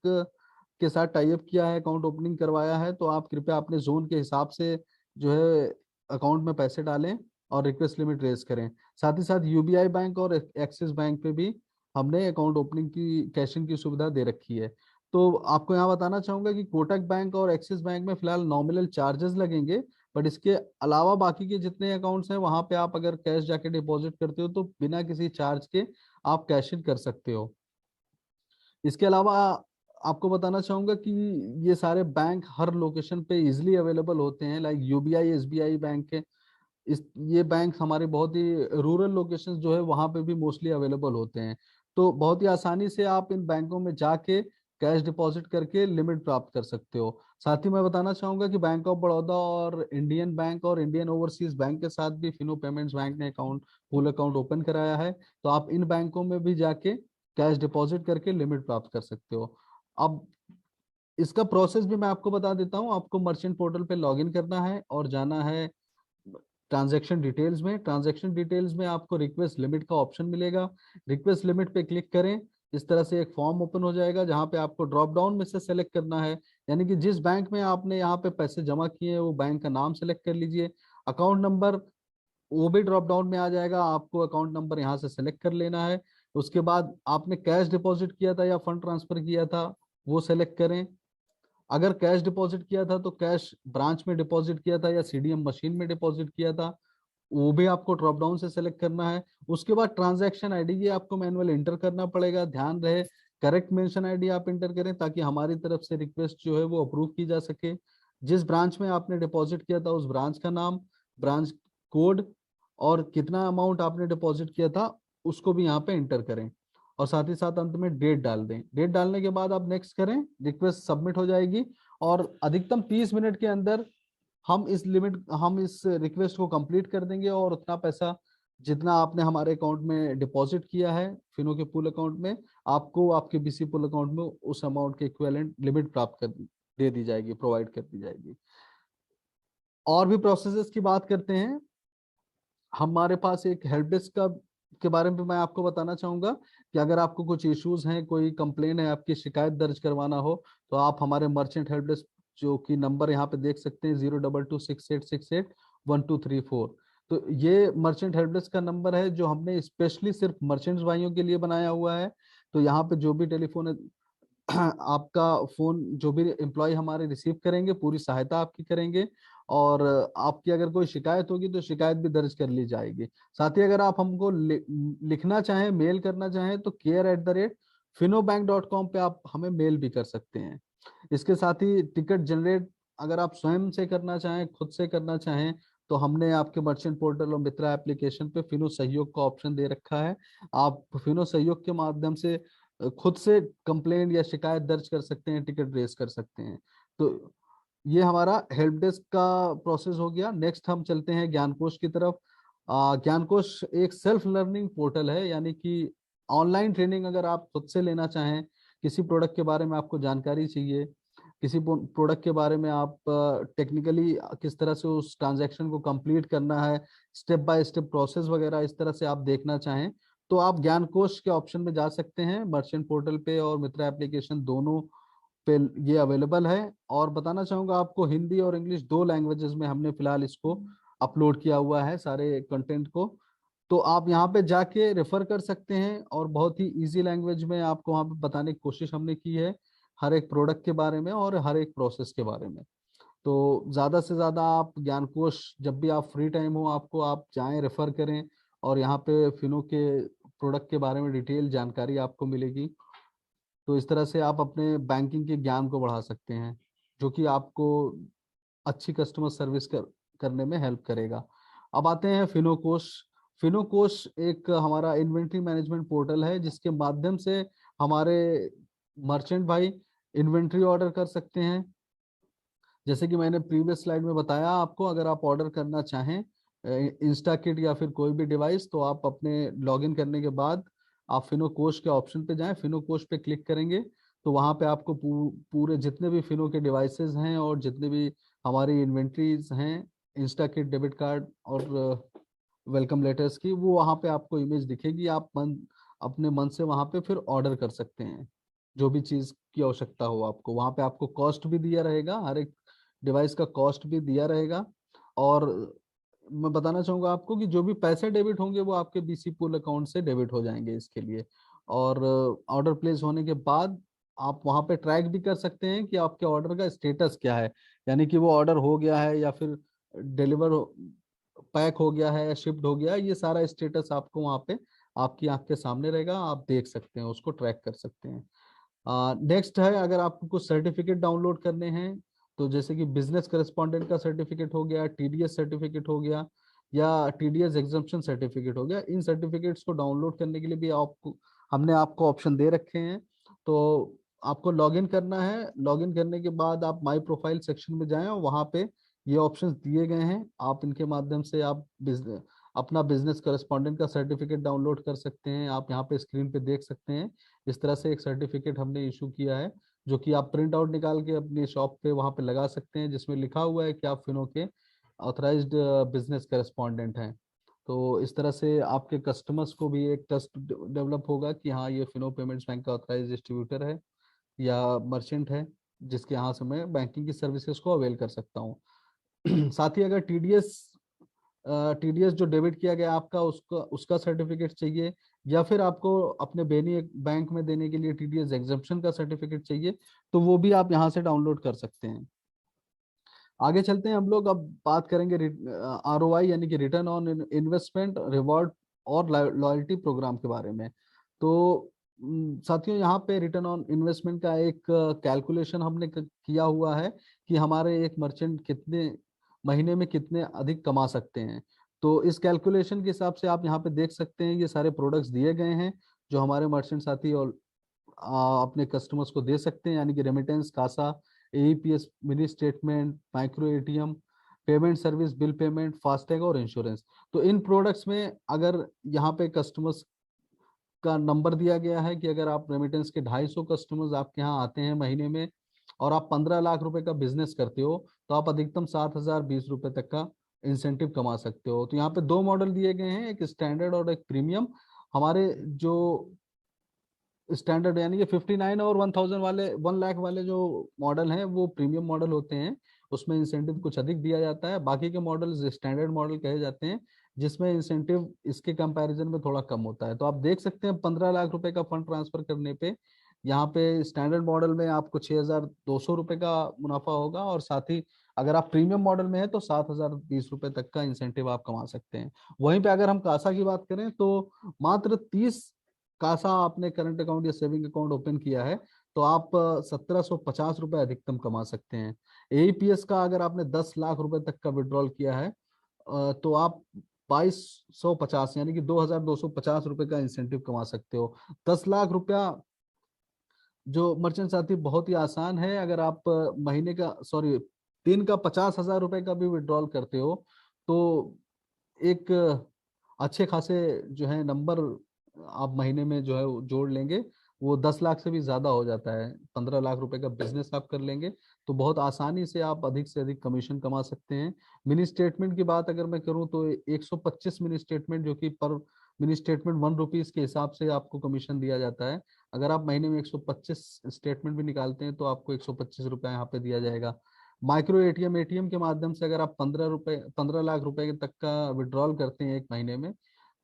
के साथ टाई अप किया है, अकाउंट ओपनिंग करवाया है। तो आप कृपया अपने जोन के हिसाब से जो है अकाउंट में पैसे डालें और रिक्वेस्ट लिमिट रेज करें। साथ ही साथ यूबीआई बैंक और एक्सिस बैंक पे भी हमने अकाउंट ओपनिंग की कैशिंग की सुविधा दे रखी है। तो आपको यहाँ बताना चाहूंगा कि कोटक बैंक और एक्सिस बैंक में फिलहाल नॉमिनल चार्जेस लगेंगे, बट इसके अलावा बाकी के जितने अकाउंट्स हैं वहां पे आप अगर कैश जाके डिपॉजिट करते हो तो बिना किसी चार्ज के आप कैश इन कर सकते हो। इसके अलावा आपको बताना चाहूंगा कि ये सारे बैंक हर लोकेशन पे इजिली अवेलेबल होते हैं, लाइक यूबीआई, एसबीआई बैंक के इस ये बैंक हमारे बहुत ही रूरल लोकेशंस जो है वहां पे भी मोस्टली अवेलेबल होते हैं। तो बहुत ही आसानी से आप इन बैंकों में जाके कैश डिपॉजिट करके लिमिट प्राप्त कर सकते हो। साथ ही मैं बताना चाहूंगा कि बैंक ऑफ बड़ौदा और इंडियन बैंक और इंडियन ओवरसीज बैंक के साथ भी फिनो पेमेंट्स बैंक ने अकाउंट पूल अकाउंट ओपन कराया है। तो आप इन बैंकों में भी जाके कैश डिपॉजिट करके लिमिट प्राप्त कर सकते हो। अब इसका प्रोसेस भी मैं आपको बता देता हूँ। आपको मर्चेंट पोर्टल पे लॉगिन करना है और जाना है ट्रांजैक्शन डिटेल्स में। ट्रांजैक्शन डिटेल्स में आपको रिक्वेस्ट लिमिट का ऑप्शन मिलेगा। रिक्वेस्ट लिमिट पे क्लिक करें, इस तरह से एक फॉर्म ओपन हो जाएगा जहां पे आपको ड्रॉप डाउन में से सेलेक्ट करना है, यानी कि जिस बैंक में आपने यहाँ पे पैसे जमा किए हैं वो बैंक का नाम सेलेक्ट कर लीजिए। अकाउंट नंबर वो भी ड्रॉप डाउन में आ जाएगा, आपको अकाउंट नंबर यहाँ से सेलेक्ट कर लेना है। उसके बाद आपने कैश डिपॉजिट किया था या फंड ट्रांसफर किया था वो सेलेक्ट करें। अगर कैश डिपॉजिट किया था तो कैश ब्रांच में डिपॉजिट किया था या सीडीएम मशीन में डिपॉजिट किया था वो भी आपको ड्रॉप डाउन से सेलेक्ट करना है। उसके बाद ट्रांजैक्शन आईडी ये आपको मैनुअल इंटर करना पड़ेगा। ध्यान रहे करेक्ट मेंशन आईडी आप इंटर करें ताकि हमारी तरफ से रिक्वेस्ट जो है वो अप्रूव की जा सके। जिस ब्रांच में आपने डिपॉजिट किया था उस ब्रांच का नाम, ब्रांच कोड और कितना अमाउंट आपने डिपॉजिट किया था उसको भी यहाँ पे इंटर करें। और साथ ही साथ अंत में डेट डाल दें। डेट डालने के बाद आप नेक्स्ट करें, रिक्वेस्ट सबमिट हो जाएगी और अधिकतम 30 मिनट के अंदर हम इस रिक्वेस्ट को कंप्लीट कर देंगे और उतना पैसा जितना आपने हमारे अकाउंट में डिपॉजिट किया है फिनो के पूल अकाउंट में, आपको आपके बीसी पूल अकाउंट में उस अमाउंट के इक्विवेलेंट लिमिट प्राप्त कर दे दी जाएगी, प्रोवाइड कर दी जाएगी। और भी प्रोसेसेस की बात करते हैं। हमारे पास एक हेल्प डेस्क का के बारे में मैं आपको बताना चाहूंगा कि अगर आपको कुछ इश्यूज हैं, कोई कंप्लेन है, आपकी शिकायत दर्ज करवाना हो तो आप हमारे मर्चेंट हेल्प डेस्क जो कि नंबर यहाँ पे देख सकते हैं 02268681234, तो ये मर्चेंट हेल्प डेस्क का नंबर है जो हमने स्पेशली सिर्फ मर्चेंट्स भाइयों के लिए बनाया हुआ है। तो यहाँ पे जो भी टेलीफोन आपका फोन जो भी एम्प्लॉय हमारे रिसीव करेंगे पूरी सहायता आपकी करेंगे, और आपकी अगर कोई शिकायत होगी तो शिकायत भी दर्ज कर ली जाएगी। साथ ही अगर आप हमको लिखना चाहें, मेल करना चाहें, तो care@finobank.com पे आप हमें मेल भी कर सकते हैं। इसके साथ ही टिकट जनरेट अगर आप स्वयं से करना चाहें, खुद से करना चाहें, तो हमने आपके मर्चेंट पोर्टल और मित्रा एप्लीकेशन पे फिनो सहयोग का ऑप्शन दे रखा है। आप फिनो सहयोग के माध्यम से खुद से कंप्लेंट या शिकायत दर्ज कर सकते हैं, टिकट रेज कर सकते हैं। तो ये हमारा हेल्प डेस्क का प्रोसेस हो गया। नेक्स्ट हम चलते हैं ज्ञानकोश की तरफ। ज्ञानकोश एक सेल्फ लर्निंग पोर्टल है, यानी कि ऑनलाइन ट्रेनिंग अगर आप खुद से लेना चाहें, किसी प्रोडक्ट के बारे में आपको जानकारी चाहिए, किसी प्रोडक्ट के बारे में आप टेक्निकली किस तरह से उस ट्रांजैक्शन को कंप्लीट करना है, स्टेप बाय स्टेप प्रोसेस वगैरह इस तरह से आप देखना चाहें, तो आप ज्ञानकोश के ऑप्शन में जा सकते हैं। मर्चेंट पोर्टल पे और मित्रा एप्लीकेशन दोनों पे ये अवेलेबल है। और बताना चाहूंगा आपको, हिंदी और इंग्लिश दो लैंग्वेजेस में हमने फिलहाल इसको अपलोड किया हुआ है सारे कंटेंट को। तो आप यहाँ पे जाके रेफर कर सकते हैं, और बहुत ही इजी लैंग्वेज में आपको वहाँ पे बताने की कोशिश हमने की है, हर एक प्रोडक्ट के बारे में और हर एक प्रोसेस के बारे में। तो ज़्यादा से ज़्यादा आप ज्ञानकोश जब भी आप फ्री टाइम हो आपको, आप जाएं, रेफर करें, और यहाँ पे फिनो के प्रोडक्ट के बारे में डिटेल जानकारी आपको मिलेगी। तो इस तरह से आप अपने बैंकिंग के ज्ञान को बढ़ा सकते हैं, जो कि आपको अच्छी कस्टमर सर्विस करने में हेल्प करेगा। अब आते हैं फिनोकोश। फिनोकोश एक हमारा इन्वेंट्री मैनेजमेंट पोर्टल है, जिसके माध्यम से हमारे मर्चेंट भाई इन्वेंट्री ऑर्डर कर सकते हैं। जैसे कि मैंने प्रीवियस स्लाइड में बताया आपको, अगर आप ऑर्डर करना चाहें इंस्टा किट या फिर कोई भी डिवाइस, तो आप अपने लॉगिन करने के बाद आप फिनो कोश के ऑप्शन पे जाएं, फिनो कोश पे क्लिक करेंगे, तो वहां पे आपको पूरे जितने भी फिनो के डिवाइसेस हैं और जितने भी हमारी इन्वेंट्रीज हैं, इंस्टा किट, डेबिट कार्ड और वेलकम लेटर्स की, वो वहां पे आपको इमेज दिखेगी। आप अपने मन से वहां पे फिर ऑर्डर कर सकते हैं जो भी चीज की आवश्यकता हो आपको। वहां पे आपको कॉस्ट भी दिया रहेगा, हर एक डिवाइस का कॉस्ट भी दिया रहेगा। और मैं बताना चाहूंगा आपको कि जो भी पैसे डेबिट होंगे वो आपके बीसी पूल अकाउंट से डेबिट हो जाएंगे इसके लिए। और ऑर्डर प्लेस होने के बाद आप वहां पे ट्रैक भी कर सकते हैं कि आपके ऑर्डर का स्टेटस क्या है, यानी कि वो ऑर्डर हो गया है या फिर डिलीवर पैक हो गया है या शिफ्ट हो गया है। ये सारा स्टेटस आपको वहां पे आपकी आंख के सामने रहेगा, आप देख सकते हैं, उसको ट्रैक कर सकते हैं। नेक्स्ट है, अगर आपको कुछ सर्टिफिकेट डाउनलोड करने हैं, तो जैसे कि बिजनेस करेस्पॉन्डेंट का सर्टिफिकेट हो गया, टीडीएस सर्टिफिकेट हो गया, या टीडीएस एग्जम्पशन सर्टिफिकेट हो गया, इन सर्टिफिकेट्स को डाउनलोड करने के लिए भी आपको हमने आपको ऑप्शन दे रखे हैं। तो आपको लॉगिन करना है, लॉगिन करने के बाद आप माई प्रोफाइल सेक्शन में जाएं और वहां पे ये ऑप्शंस दिए गए हैं, आप इनके माध्यम से आप अपना बिजनेस करेस्पॉन्डेंट का सर्टिफिकेट डाउनलोड कर सकते हैं। आप यहाँ पे स्क्रीन पे देख सकते हैं, इस तरह से एक सर्टिफिकेट हमने इशू किया है, जो कि आप प्रिंट आउट निकाल के अपनी शॉप पे वहां पे लगा सकते हैं, जिसमें लिखा हुआ है कि आप फिनो के ऑथराइज्ड बिजनेस करेस्पॉन्डेंट हैं। तो इस तरह से आपके कस्टमर्स को भी एक ट्रस्ट डेवलप होगा कि हाँ, ये फिनो पेमेंट्स बैंक का ऑथराइज्ड डिस्ट्रीब्यूटर है या मर्चेंट है, जिसके यहाँ से मैं बैंकिंग की सर्विसेज को अवेल कर सकता हूँ। साथ ही अगर टीडीएस जो डेबिट किया गया आपका, उसका उसका सर्टिफिकेट चाहिए, या फिर आपको अपने बेनी बैंक में देने के लिए टीडीएस एग्जम्पशन का सर्टिफिकेट चाहिए, तो वो भी आप यहाँ से डाउनलोड कर सकते हैं। आगे चलते हैं हम लोग, अब बात करेंगे आरओआई यानी कि रिटर्न ऑन इन्वेस्टमेंट, रिवॉर्ड और लॉयल्टी प्रोग्राम के बारे में। तो साथियों, यहाँ पे रिटर्न ऑन इन्वेस्टमेंट का एक कैलकुलेशन हमने किया हुआ है कि हमारे एक मर्चेंट कितने महीने में कितने अधिक कमा सकते हैं। तो इस कैलकुलेशन के हिसाब से आप यहाँ पे देख सकते हैं, ये सारे प्रोडक्ट्स दिए गए हैं जो हमारे मर्चेंट साथी और अपने कस्टमर्स को दे सकते हैं, यानी कि remittance, CASA, AEPS, mini statement, micro ATM, payment service, bill payment, FASTag और इंश्योरेंस। तो इन प्रोडक्ट्स में अगर यहाँ पे कस्टमर्स का नंबर दिया गया है कि अगर आप रेमिटेंस के 250 कस्टमर्स आपके यहाँ आते हैं महीने में, और आप 15 लाख रुपए का बिजनेस करते हो, तो आप अधिकतम 7,020 रुपए तक का इंसेंटिव कमा सकते हो। तो यहाँ पे दो मॉडल दिए गए हैं, एक स्टैंडर्ड और एक प्रीमियम। हमारे जो स्टैंडर्ड यानी कि 59 और 1000 वाले, 1 लाख वाले जो मॉडल हैं, वो प्रीमियम मॉडल होते हैं, उसमें इंसेंटिव कुछ अधिक दिया जाता है। बाकी के मॉडल स्टैंडर्ड मॉडल कहे जाते हैं, जिसमें इंसेंटिव इसके कंपैरिजन में थोड़ा कम होता है। तो आप देख सकते हैं 15 लाख रुपए का फंड ट्रांसफर करने पे यहाँ पे स्टैंडर्ड मॉडल में आपको 6,200 रुपए का मुनाफा होगा, और साथ ही अगर आप प्रीमियम मॉडल में है तो 7,020 रुपए तक का इंसेंटिव आप कमा सकते हैं। वहीं पे अगर हम कासा की बात करें तो मात्र 30 कासा आपने करंट अकाउंट या सेविंग अकाउंट ओपन किया है तो आप 1,750 रुपए अधिकतम कमा सकते हैं। एईपीएस का अगर आपने 10 लाख रुपए तक का विड्रॉल किया है तो आप 2,250 यानी कि 2,250 रुपए का इंसेंटिव कमा सकते हो। 10 लाख रुपया जो मर्चेंट साथी बहुत ही आसान है। अगर आप महीने का सॉरी दिन का 50,000 रुपए का भी विड्रॉल करते हो तो एक अच्छे खासे जो है नंबर आप महीने में जो है वो जोड़ लेंगे, वो 10 लाख से भी ज्यादा हो जाता है। 15 लाख रुपए का बिजनेस आप कर लेंगे तो बहुत आसानी से आप अधिक से अधिक कमीशन कमा सकते हैं। मिनी स्टेटमेंट की बात अगर मैं करूं तो 125 मिनी स्टेटमेंट, जो कि पर मिनी स्टेटमेंट 1 रुपीज के हिसाब से आपको कमीशन दिया जाता है। अगर आप महीने में 125 स्टेटमेंट भी निकालते हैं तो आपको 125 रुपया यहाँ पे दिया जाएगा। माइक्रो एटीएम, एटीएम के माध्यम से अगर आप 15 लाख रुपए तक का विड्रॉल करते हैं एक महीने में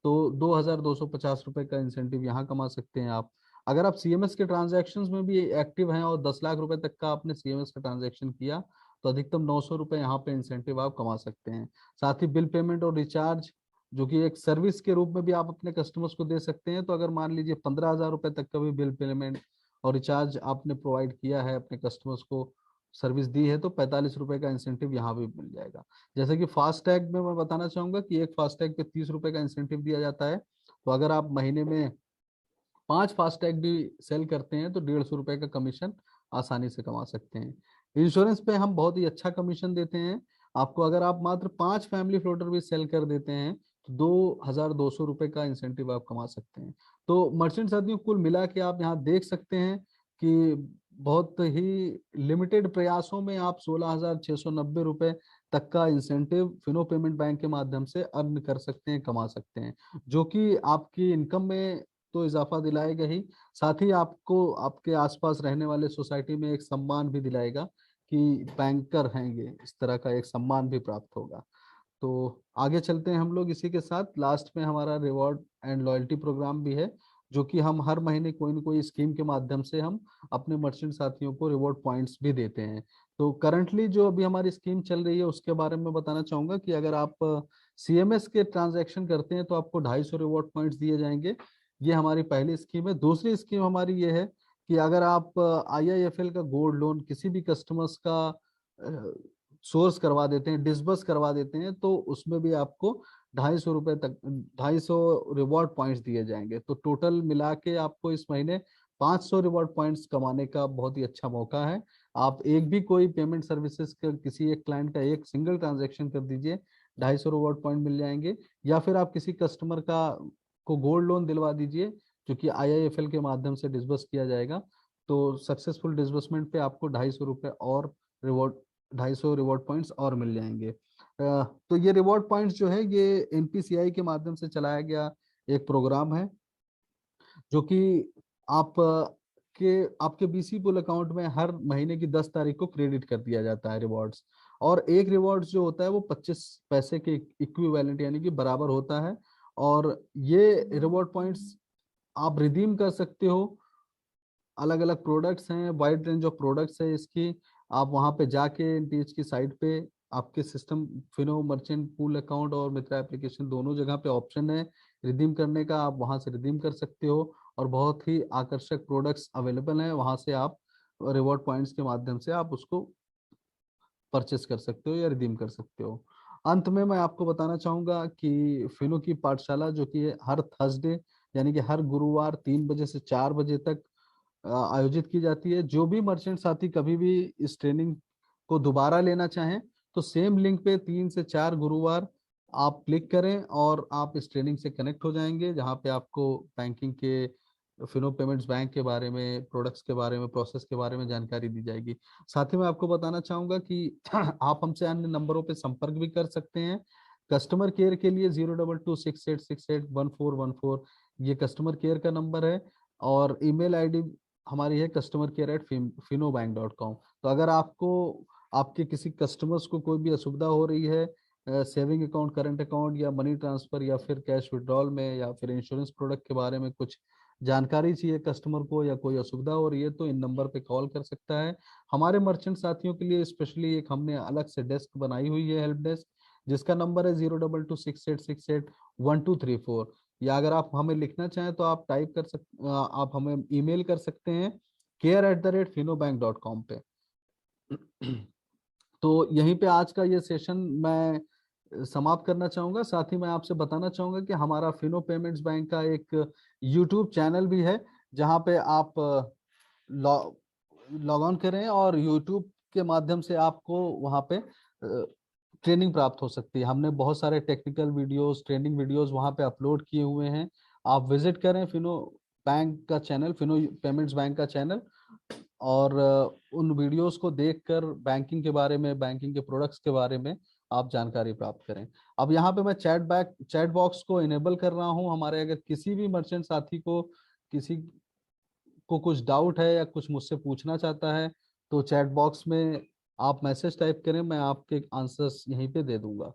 तो 2,250 रुपए का इंसेंटिव यहाँ कमा सकते हैं आप। अगर आप सीएमएस के ट्रांजैक्शंस में भी एक्टिव हैं और 10 लाख रुपए तक का आपने सीएमएस का ट्रांजैक्शन किया तो अधिकतम 900 रुपए यहाँ पे इंसेंटिव आप कमा सकते हैं। साथ ही बिल पेमेंट और रिचार्ज, जो कि एक सर्विस के रूप में भी आप अपने कस्टमर्स को दे सकते हैं। तो अगर मान लीजिए 15,000 रुपए तक का भी बिल पेमेंट और रिचार्ज आपने प्रोवाइड किया है, अपने कस्टमर्स को सर्विस दी है, तो 45 रुपए का इंसेंटिव यहाँ भी मिल जाएगा। जैसे कि फास्टैग में मैं बताना चाहूंगा कि एक फास्टैग पे 30 रुपए का इंसेंटिव दिया जाता है। तो अगर आप महीने में 5 फास्टैग भी सेल करते हैं तो 150 रुपए का कमीशन आसानी से कमा सकते हैं। इंश्योरेंस पे हम बहुत ही अच्छा कमीशन देते हैं आपको। अगर आप मात्र 5 फैमिली फ्लोटर भी सेल कर देते हैं तो 2,200 रुपए का इंसेंटिव आप कमा सकते हैं। तो मर्चेंट साथियों, कुल मिला के आप यहाँ देख सकते हैं कि बहुत ही लिमिटेड प्रयासों में आप 16,690 रुपए तक का इंसेंटिव फिनो पेमेंट बैंक के माध्यम से अर्न कर सकते हैं, कमा सकते हैं, जो कि आपकी इनकम में तो इजाफा दिलाएगा ही, साथ ही आपको आपके आसपास रहने वाले सोसाइटी में एक सम्मान भी दिलाएगा कि बैंकर हैं ये, इस तरह का एक सम्मान भी प्राप्त होगा। तो आगे चलते हैं हम लोग इसी के साथ। लास्ट में हमारा रिवॉर्ड एंड लॉयल्टी प्रोग्राम भी है, जो कि हम हर महीने कोई न कोई स्कीम के माध्यम से हम अपने मर्चेंट साथियों को रिवॉर्ड पॉइंट्स भी देते हैं। तो करंटली जो अभी हमारी स्कीम चल रही है उसके बारे में बताना चाहूंगा कि अगर आप सीएमएस के ट्रांजैक्शन करते हैं तो आपको 250 रिवॉर्ड पॉइंट्स दिए जाएंगे। ये हमारी पहली स्कीम है। दूसरी स्कीम हमारी ये है कि अगर आप आईआईएफएल का गोल्ड लोन किसी भी कस्टमर्स का सोर्स करवा देते हैं, डिसबर्स करवा देते हैं, तो उसमें भी आपको 250 रुपए तक 250 रिवॉर्ड पॉइंट्स दिए जाएंगे। तो टोटल मिला के आपको इस महीने 500 रिवॉर्ड पॉइंट्स कमाने का बहुत ही अच्छा मौका है। आप एक भी कोई पेमेंट सर्विसेज का किसी एक क्लाइंट का एक सिंगल ट्रांजेक्शन कर दीजिए, 250 रिवॉर्ड पॉइंट मिल जाएंगे। या फिर आप किसी कस्टमर का को गोल्ड लोन दिलवा दीजिए जो कि आईआईएफएल के माध्यम से डिसबर्स किया जाएगा, तो सक्सेसफुल डिसबर्समेंट पे आपको 250 रुपए और रिवॉर्ड 250 रिवॉर्ड पॉइंट्स और मिल जाएंगे। तो ये रिवॉर्ड पॉइंट्स जो है ये एनपीसीआई के माध्यम से चलाया गया एक प्रोग्राम है, जो कि आप के आपके बीसी पुल अकाउंट में हर महीने की 10 तारीख को क्रेडिट कर दिया जाता है रिवॉर्ड्स। और एक रिवॉर्ड्स जो होता है वो 25 पैसे के इक्विवेलेंट यानी कि बराबर होता है। और ये रिवॉर्ड पॉइंट्स आप रिडीम कर सकते हो। अलग अलग प्रोडक्ट्स हैं, वाइड रेंज ऑफ प्रोडक्ट्स है इसकी। आप वहां पे जाके एनटीएच की साइट पे आपके system Fino merchant pool account और मित्रा एप्लीकेशन दोनों जगह पे ऑप्शन है रिडीम करने का, आप वहां से रिडीम कर सकते हो। और बहुत ही आकर्षक प्रोडक्ट्स अवेलेबल हैं, वहां से आप रिवॉर्ड पॉइंट्स के माध्यम से आप उसको परचेस कर सकते हो या रिडीम कर सकते हो। अंत में मैं आपको बताना चाहूंगा कि फिनो की पाठशाला जो कि हर थर्सडे यानी कि हर गुरुवार 3 बजे से 4 बजे तक आयोजित की जाती है। जो भी मर्चेंट साथी कभी भी इस ट्रेनिंग को दोबारा लेना चाहें तो सेम लिंक पे 3 से 4 गुरुवार आप क्लिक करें और आप इस ट्रेनिंग से कनेक्ट हो जाएंगे, जहाँ पे आपको बैंकिंग के फिनो पेमेंट्स बैंक के बारे में, प्रोडक्ट्स के बारे में, प्रोसेस के बारे में जानकारी दी जाएगी। साथ ही मैं आपको बताना चाहूंगा कि आप हमसे अन्य नंबरों पे संपर्क भी कर सकते हैं। कस्टमर केयर के लिए 02268681414 ये कस्टमर केयर का नंबर है। और ईमेल आईडी हमारी है customercare@finobank.com। तो अगर आपको आपके किसी कस्टमर्स को कोई भी असुविधा हो रही है सेविंग अकाउंट, करंट अकाउंट या मनी ट्रांसफर या फिर कैश विड्रॉल में या फिर इंश्योरेंस प्रोडक्ट के बारे में कुछ जानकारी चाहिए कस्टमर को या कोई असुविधा हो रही है तो इन नंबर पे कॉल कर सकता है। हमारे मर्चेंट साथियों के लिए स्पेशली एक हमने अलग से डेस्क बनाई हुई है, हेल्प डेस्क, जिसका नंबर है 02268681234। या अगर आप हमें लिखना चाहें तो आप आप हमें ईमेल कर सकते हैं care@finobank.com पे। तो यहीं पे आज का ये सेशन मैं समाप्त करना चाहूंगा। साथ ही मैं आपसे बताना चाहूंगा कि हमारा फिनो पेमेंट्स बैंक का एक यूट्यूब चैनल भी है, जहां पे आप लॉग ऑन करें और यूट्यूब के माध्यम से आपको वहां पे ट्रेनिंग प्राप्त हो सकती है। हमने बहुत सारे टेक्निकल वीडियोस, ट्रेनिंग वीडियोस वहां पे अपलोड किए हुए हैं। आप विजिट करें फिनो बैंक का चैनल, फिनो पेमेंट्स बैंक का चैनल, और उन वीडियोस को देखकर बैंकिंग के बारे में, बैंकिंग के प्रोडक्ट्स के बारे में आप जानकारी प्राप्त करें। अब यहाँ पे मैं चैट बॉक्स को इनेबल कर रहा हूँ। हमारे अगर किसी भी मर्चेंट साथी को, किसी को कुछ डाउट है या कुछ मुझसे पूछना चाहता है तो चैट बॉक्स में आप मैसेज टाइप करें, मैं आपके आंसर्स यहीं पे दे दूंगा।